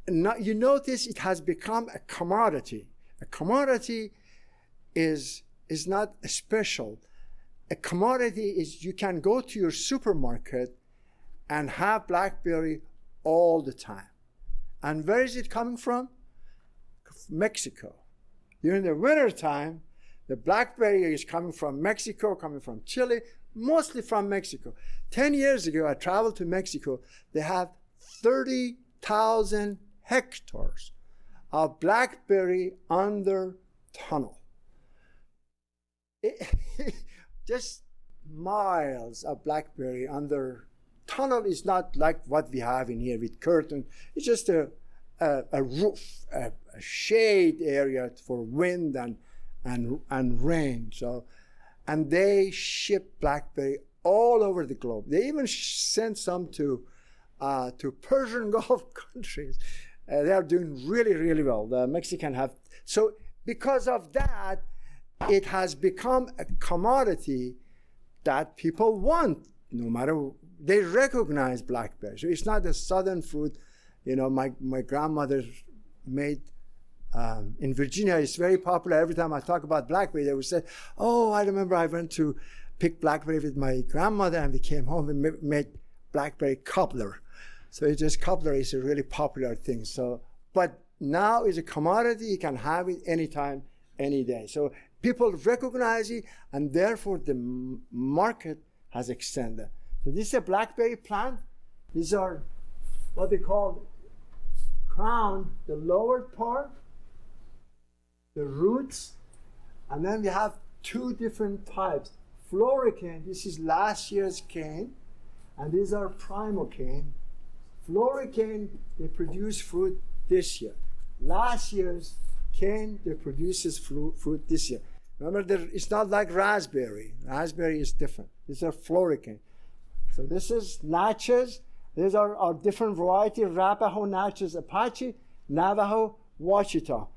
not. You notice it has become a commodity. A commodity is not special. A commodity is you can go to your supermarket and have blackberry all the time. And where is it coming from? Mexico. During the winter time, the blackberry is coming from Mexico, coming from Chile, mostly from Mexico. 10 years ago, I traveled to Mexico. They have 30,000 hectares of blackberry under tunnel. Just miles of blackberry under tunnel is not like what we have in here with curtain. It's just a roof, a shade area for wind and rain. So, and they ship blackberry all over the globe. They even sent some to Persian Gulf countries. They are doing really, really well. The Mexican have. So because of that, it has become a commodity that people want, no matter, they recognize blackberry. So it's not a southern fruit. You know, my grandmother made, in Virginia, it's very popular. Every time I talk about blackberry, they would say, oh, I remember I went to pick blackberry with my grandmother, and we came home and made blackberry cobbler. So it's just cobbler is a really popular thing. So, but now it's a commodity. You can have it anytime, any day. So people recognize it, and therefore the market has extended. So this is a blackberry plant. These are what they call crown, the lower part, the roots, and then we have two different types. Floricane, this is last year's cane, and these are primocane. Floricane, they produce fruit this year. Last year's cane, they produces fruit this year. Remember, it's not like raspberry. Raspberry is different. These are floricane. So this is Natchez. These are our different varieties: Arapaho, Natchez, Apache, Navajo, Ouachita.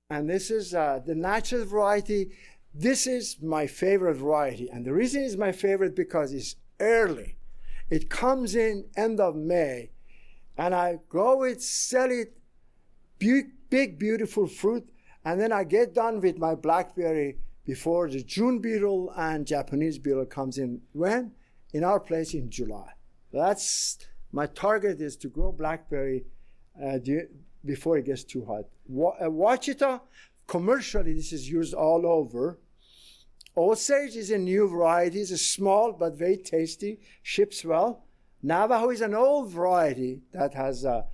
And this is the Natchez variety. This is my favorite variety. And the reason it's my favorite because it's early. It comes in end of May. And I grow it, sell it, big, beautiful fruit. And then I get done with my blackberry before the June beetle and Japanese beetle comes in. When? In our place in July. That's my target, is to grow blackberry before it gets too hot. Ouachita, commercially, this is used all over. Osage is a new variety. It's small but very tasty, ships well. Navajo is an old variety that has a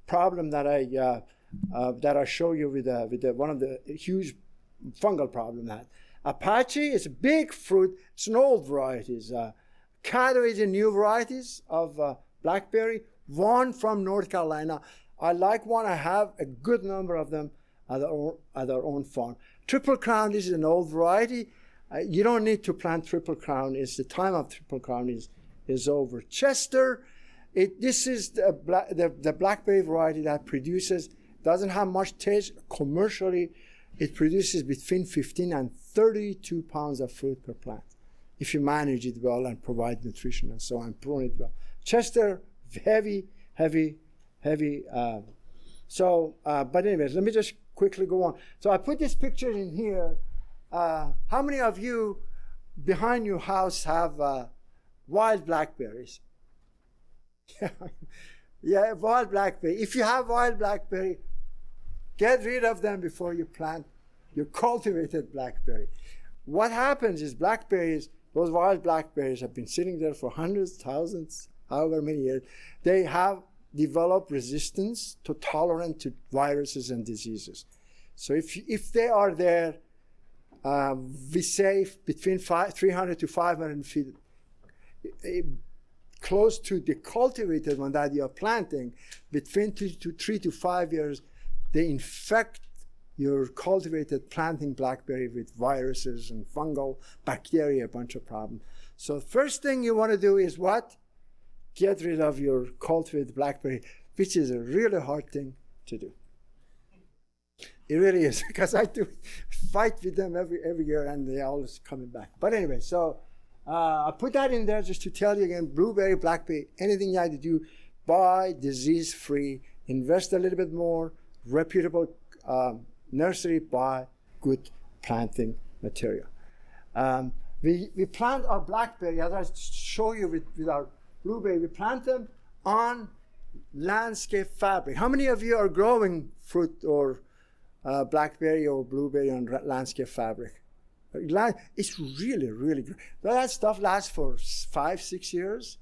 problem that I show you with one of the huge fungal problem that. Apache is a big fruit. It's an old variety. Caddo is a new varieties of blackberry. One from North Carolina. I like one. I have a good number of them at our own farm. Triple Crown is an old variety. You don't need to plant Triple Crown. It's the time of Triple Crown is over. Chester, this is the blackberry variety that doesn't have much taste. Commercially, it produces between 15 and 32 pounds of fruit per plant, if you manage it well and provide nutrition and so on, prune it well. Chester, heavy. But anyways, let me just quickly go on. So I put this picture in here. How many of you behind your house have wild blackberries? Yeah, wild blackberry. If you have wild blackberry, get rid of them before you plant your cultivated blackberry. What happens is those wild blackberries have been sitting there for hundreds, thousands, however many years. They have developed resistance to tolerant to viruses and diseases. So if they are there, we say between 300 to 500 feet, close to the cultivated one that you're planting, between 3 to 5 years, they infect your cultivated planting blackberry with viruses and fungal bacteria, a bunch of problems. So first thing you want to do is what? Get rid of your cultivated blackberry, which is a really hard thing to do. It really is, because I do fight with them every year, and they're always coming back. But anyway, so I put that in there just to tell you again, blueberry, blackberry, anything you have to do, buy disease-free, invest a little bit more, reputable nursery, buy good planting material. We plant our blackberry, as I show you with our blueberry, we plant them on landscape fabric. How many of you are growing fruit or blackberry or blueberry on landscape fabric? It's really, really good. That stuff lasts for 5-6 years.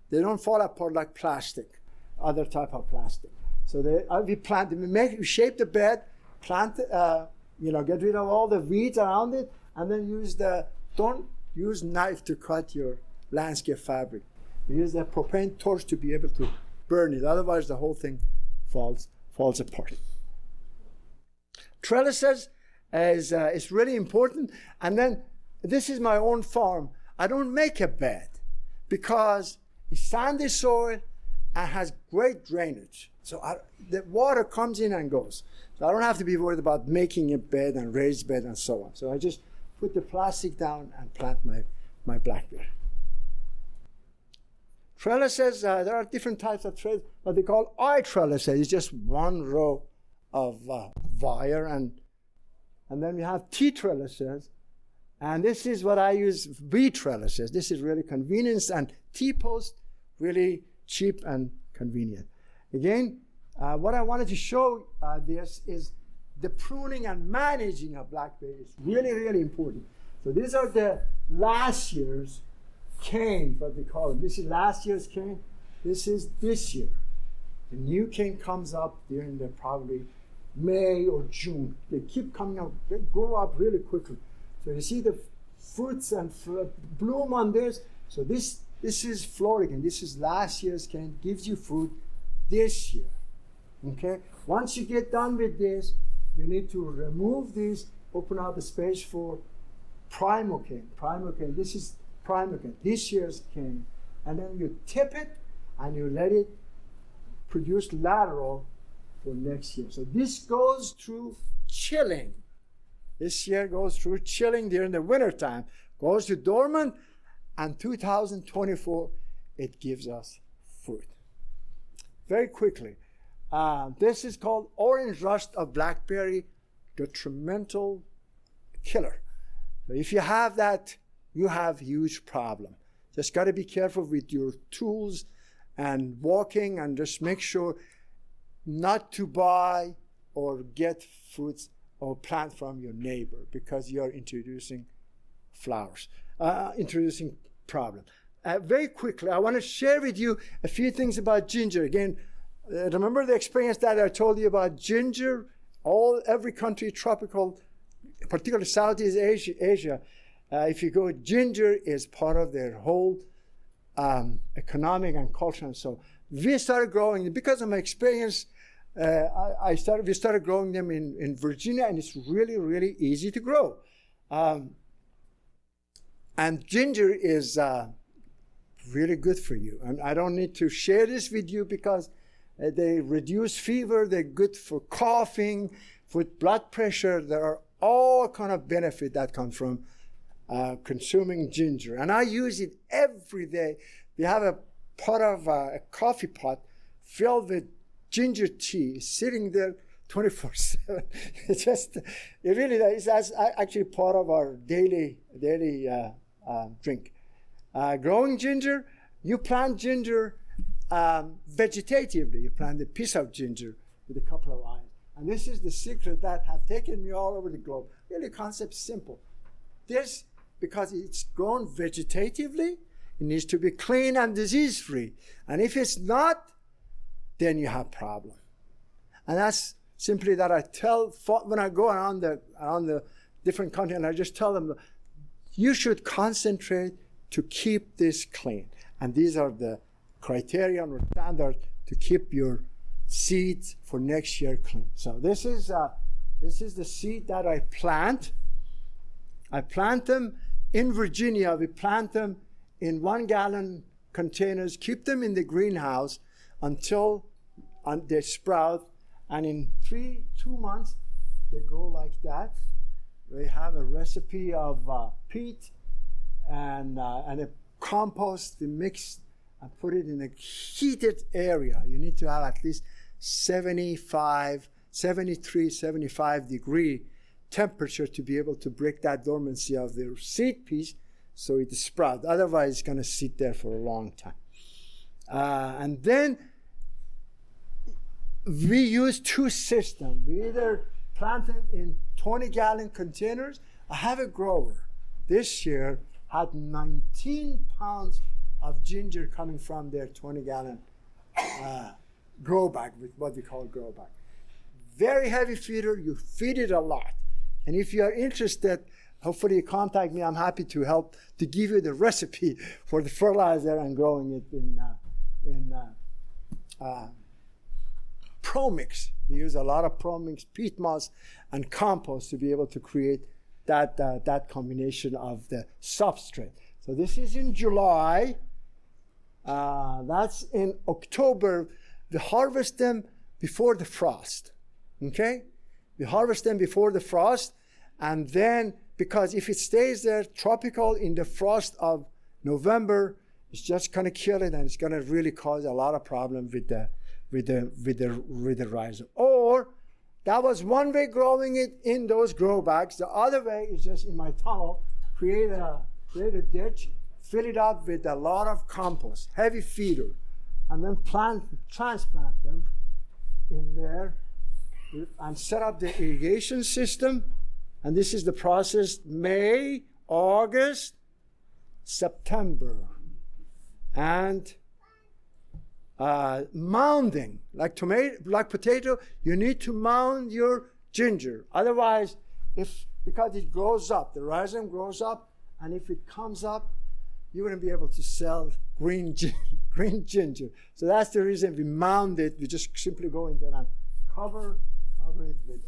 They don't fall apart like plastic, other type of plastic. So we plant them, we shape the bed, plant, get rid of all the weeds around it, and then don't use knife to cut your landscape fabric. We use the propane torch to be able to burn it. Otherwise, the whole thing falls apart. Trellises is really important. And then this is my own farm. I don't make a bed because it's sandy soil and has great drainage. So the water comes in and goes. So I don't have to be worried about making a bed and raised bed and so on. So I just put the plastic down and plant my blackberry. Trellises, there are different types of trellises. What they call eye trellises is just one row of wire, and then we have T trellises, and this is what I use, V trellises. This is really convenience, and T post, really cheap and convenient. Again, what I wanted to show this is the pruning and managing of blackberry is really, really important. So these are the last year's cane, what they call it. This is last year's cane. This is this year. The new cane comes up during the probably May or June. They keep coming up. They grow up really quickly. So you see the fruits and bloom on this. So this is florican. This is last year's cane. Gives you fruit this year. Okay. Once you get done with this, you need to remove this. Open up a space for primocane. Primocane. This is primocane. This year's cane, and then you tip it and you let it produce lateral for next year. So this goes through chilling. This year goes through chilling during the winter time, goes to dormant, and 2024 it gives us fruit. Very quickly, this is called orange rust of blackberry, detrimental killer. So if you have that, you have huge problem. Just got to be careful with your tools and walking, and just make sure not to buy or get fruits or plant from your neighbor, because you're introducing flowers, introducing problem. Very quickly, I want to share with you a few things about ginger. Again, remember the experience that I told you about ginger? Every country, tropical, particularly Southeast Asia, if you go, ginger is part of their whole economic and culture. And so we started growing, because of my experience, we started growing them in Virginia, and it's really, really easy to grow. And ginger is really good for you. And I don't need to share this with you, because they reduce fever, they're good for coughing, for blood pressure. There are all kind of benefit that come from consuming ginger. And I use it every day. We have a pot of a coffee pot filled with ginger tea sitting there 24/7. It really is. That's actually part of our daily drink. Growing ginger, you plant ginger vegetatively. You plant a piece of ginger with a couple of eyes. And this is the secret that have taken me all over the globe. Really, concept simple. This, because it's grown vegetatively, it needs to be clean and disease-free. And if it's not, then you have problem. And that's simply that I tell, when I go around the different countries, and I just tell them, you should concentrate to keep this clean. And these are the criteria or standards to keep your seeds for next year clean. So this is the seed that I plant. I plant them in Virginia. We plant them in 1 gallon containers, keep them in the greenhouse until they sprout, and in 2 months they grow like that. We have a recipe of peat and a compost. We mix and put it in a heated area. You need to have at least 73, 75 degree temperature to be able to break that dormancy of the seed piece so it sprouts. Otherwise, it's going to sit there for a long time. And then we use 2 systems. We either plant them in 20-gallon containers. I have a grower this year had 19 pounds of ginger coming from their 20-gallon grow bag, with what we call grow bag. Very heavy feeder. You feed it a lot. And if you are interested, hopefully you contact me. I'm happy to help to give you the recipe for the fertilizer and growing it in ProMix. We use a lot of ProMix, peat moss, and compost to be able to create that combination of the substrate. So this is in July. That's in October. We harvest them before the frost. Okay? We harvest them before the frost, and then, because if it stays there tropical in the frost of November, it's just gonna kill it, and it's gonna really cause a lot of problem with the rhizome. Or that was one way growing it in those grow bags. The other way is just in my tunnel, create a ditch, fill it up with a lot of compost, heavy feeder, and then transplant them in there and set up the irrigation system. And this is the process: May, August, September. And mounding, like potato, you need to mound your ginger. Otherwise, because it grows up, the rhizome grows up, and if it comes up, you wouldn't be able to sell green ginger. So that's the reason we mound it. We just simply go in there and cover it with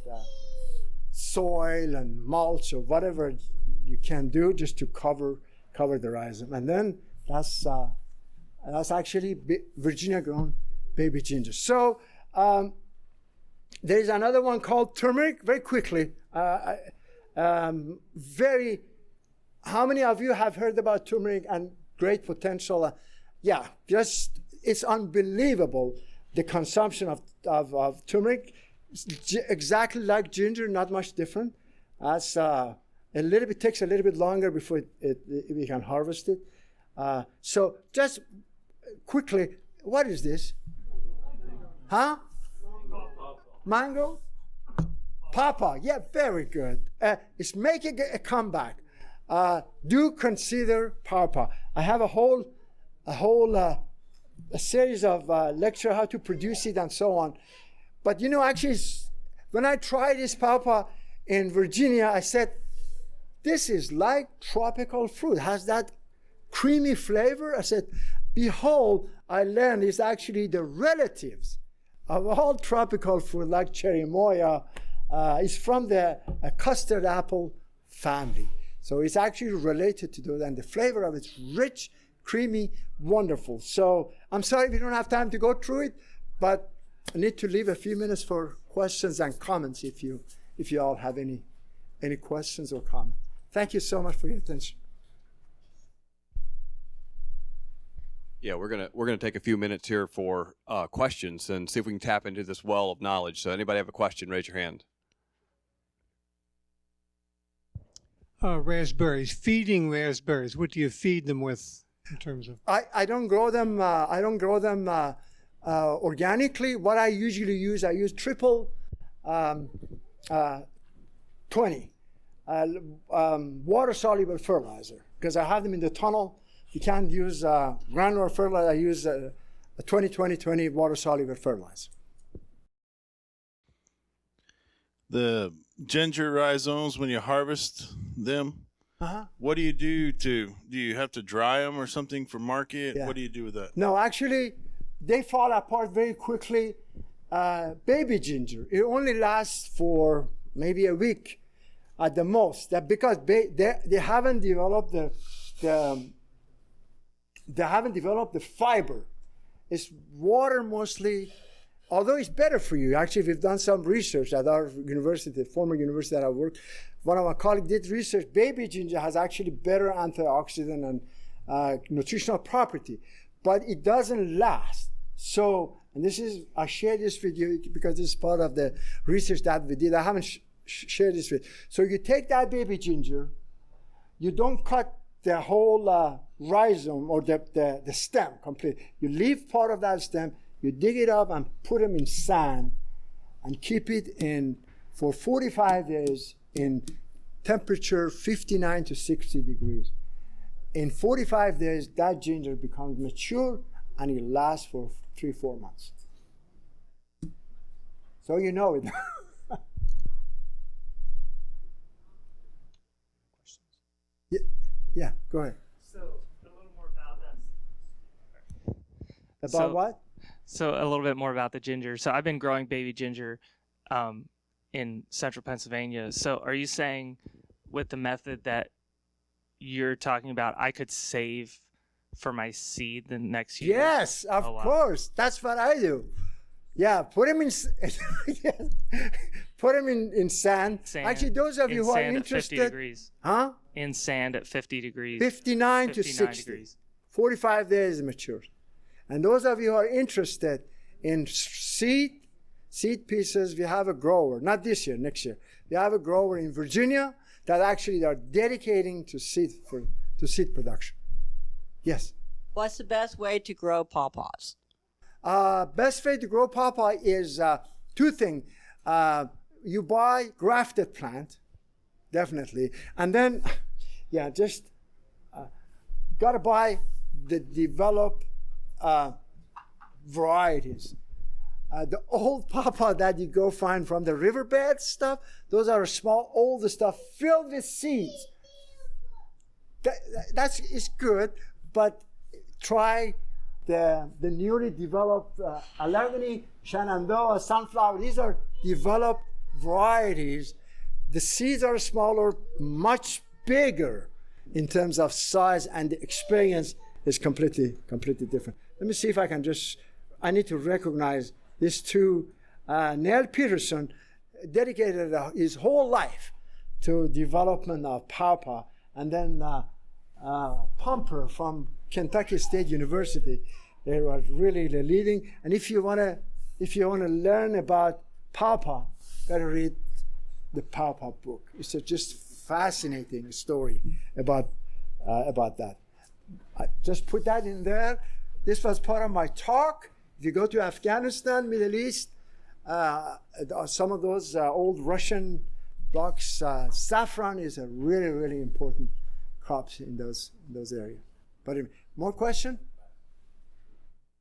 soil and mulch or whatever you can do just to cover the rhizome. And then that's actually Virginia-grown baby ginger. So there's another one called turmeric. Very quickly, how many of you have heard about turmeric and great potential? Yeah, just it's unbelievable, the consumption of turmeric. Exactly like ginger, not much different. Takes a little bit longer before we can harvest it. So just quickly, what is this? Huh? Mango? Pawpaw. Yeah, very good. It's making a comeback. Do consider pawpaw. I have a series of lecture how to produce it and so on. But actually, when I tried this pawpaw in Virginia, I said, this is like tropical fruit. It has that creamy flavor. I said, behold, I learned it's actually the relatives of all tropical fruit, like cherimoya. It's from the custard apple family. So it's actually related to those, and the flavor of it's rich, creamy, wonderful. So I'm sorry we don't have time to go through it, but I need to leave a few minutes for questions and comments if you all have any questions or comments. Thank you so much for your attention. Yeah, we're gonna take a few minutes here for questions and see if we can tap into this well of knowledge. So anybody have a question, raise your hand. Raspberries, feeding raspberries. What do you feed them with in terms of? I don't grow them. Organically. What I usually use, I use triple 20 water soluble fertilizer, because I have them in the tunnel. You can't use granular fertilizer. I use a 20-20-20 water soluble fertilizer. The ginger rhizomes, when you harvest them, what do you do you have to dry them or something for market? Yeah. What do you do with that? No, actually, they fall apart very quickly. Baby ginger, it only lasts for maybe a week at the most. That because they haven't developed the fiber. It's water mostly. Although it's better for you. Actually, we've done some research at our university, former university that I worked. One of my colleagues did research. Baby ginger has actually better antioxidant and nutritional property, but it doesn't last. So, and I share this with you because this is part of the research that we did. I haven't shared this with you. So you take that baby ginger, you don't cut the whole rhizome or the stem completely. You leave part of that stem. You dig it up and put them in sand and keep it in for 45 days in temperature 59 to 60 degrees. In 45 days, that ginger becomes mature and it lasts for 3-4 months. So you know it. Yeah, go ahead. So a little more about that. About what? So a little bit more about the ginger. So I've been growing baby ginger in central Pennsylvania. So are you saying with the method that you're talking about, I could save for my seed the next year? Yes, of course. That's what I do. Yeah, put them in put them in sand. Actually, those of you who are interested. At 50 degrees. Huh? In sand at 50 degrees. 59 to 60. Degrees. 45 days mature. And those of you who are interested in seed pieces, we have a grower, not this year, next year. We have a grower in Virginia that actually are dedicating to seed production. Yes? What's the best way to grow pawpaws? Best way to grow pawpaw is two things. You buy grafted plant, definitely, and then, yeah, just gotta buy the developed varieties. The old pawpaw that you go find from the riverbed stuff, those are small, old stuff filled with seeds. That's good, but try the newly developed Allegheny, Shenandoah, sunflower. These are developed varieties. The seeds are smaller, much bigger in terms of size, and the experience is completely different. Let me see if I can I need to recognize these two. Neil Peterson dedicated his whole life to development of pawpaw, and then Pumper from Kentucky State University. They were really the leading. And if you wanna learn about pawpaw, better read the Pawpaw book. It's a just fascinating story about that. I just put that in there. This was part of my talk. If you go to Afghanistan, Middle East, some of those old Russian blocks, saffron is a really, really important crops in those areas. But more question?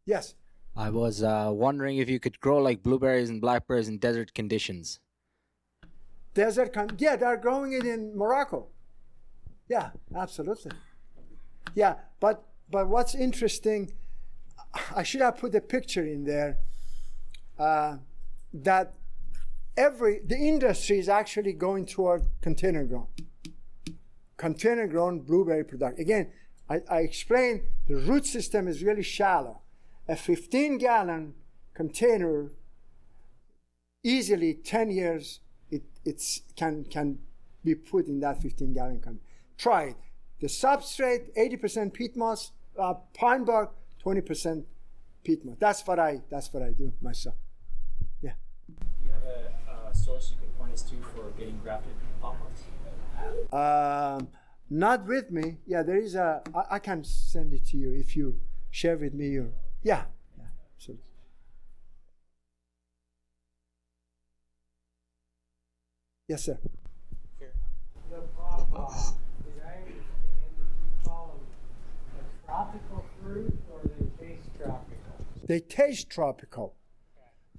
Yes. I was wondering if you could grow like blueberries and blackberries in desert conditions. Yeah, they're growing it in Morocco. Yeah, absolutely. Yeah, but what's interesting, I should have put a picture in there, that the industry is actually going toward container grown blueberry production. Again, I explained the root system is really shallow. A 15-gallon container, easily 10 years, it can be put in that 15-gallon container. Try it. The substrate, 80% peat moss, pine bark, 20% peat moss. That's what I do myself. Yeah. Do you have a source you could point us to for getting grafted pawpaws? Not with me. Yeah, there is I can send it to you if you share with me your. Yeah, absolutely. Yes, sir. The pawpaw, did I understand that you call them a tropical fruit, or they taste tropical? They taste tropical.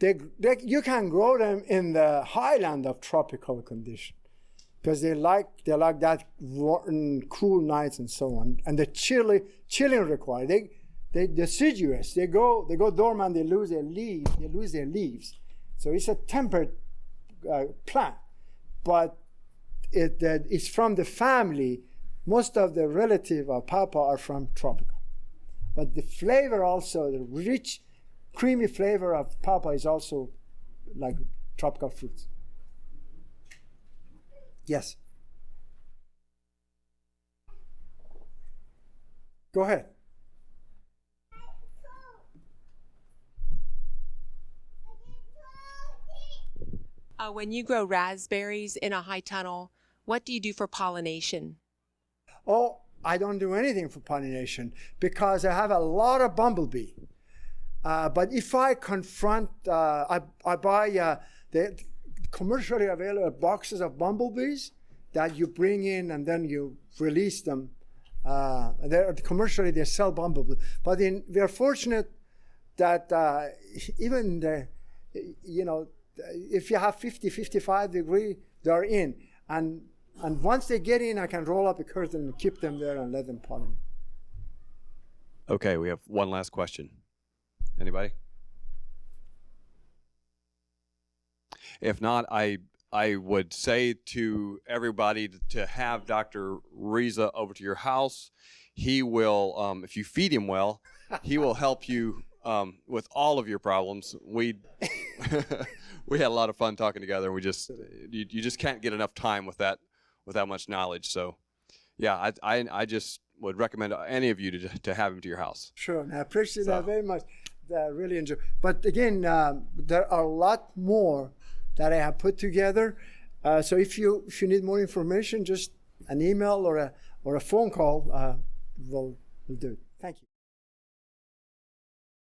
You can grow them in the highland of tropical condition, because they like that warm, cool nights and so on, and the chilling required. They're deciduous. They go dormant. They lose their leaves. So it's a temperate plant, but it's from the family. Most of the relative of pawpaw are from tropical, but the flavor also, the rich, creamy flavor of pawpaw is also like tropical fruits. Yes. Go ahead. When you grow raspberries in a high tunnel, what do you do for pollination? Oh, I don't do anything for pollination because I have a lot of bumblebee. But if I confront, I buy the commercially available boxes of bumblebees that you bring in and then you release them. Commercially, they sell bumblebees. But we are fortunate that even if you have 50, 55 degree, they're in. And once they get in, I can roll up a curtain and keep them there and let them pollinate. Okay, we have one last question. Anybody? If not, I would say to everybody to have Dr. Reza over to your house. He will, if you feed him well, he will help you with all of your problems. We had a lot of fun talking together. We just you just can't get enough time with that much knowledge. So, yeah, I just would recommend any of you to have him to your house. Sure, and I appreciate that very much. I really enjoy. But again, there are a lot more that I have put together. So if you need more information, just an email or a phone call will do it. Thank you.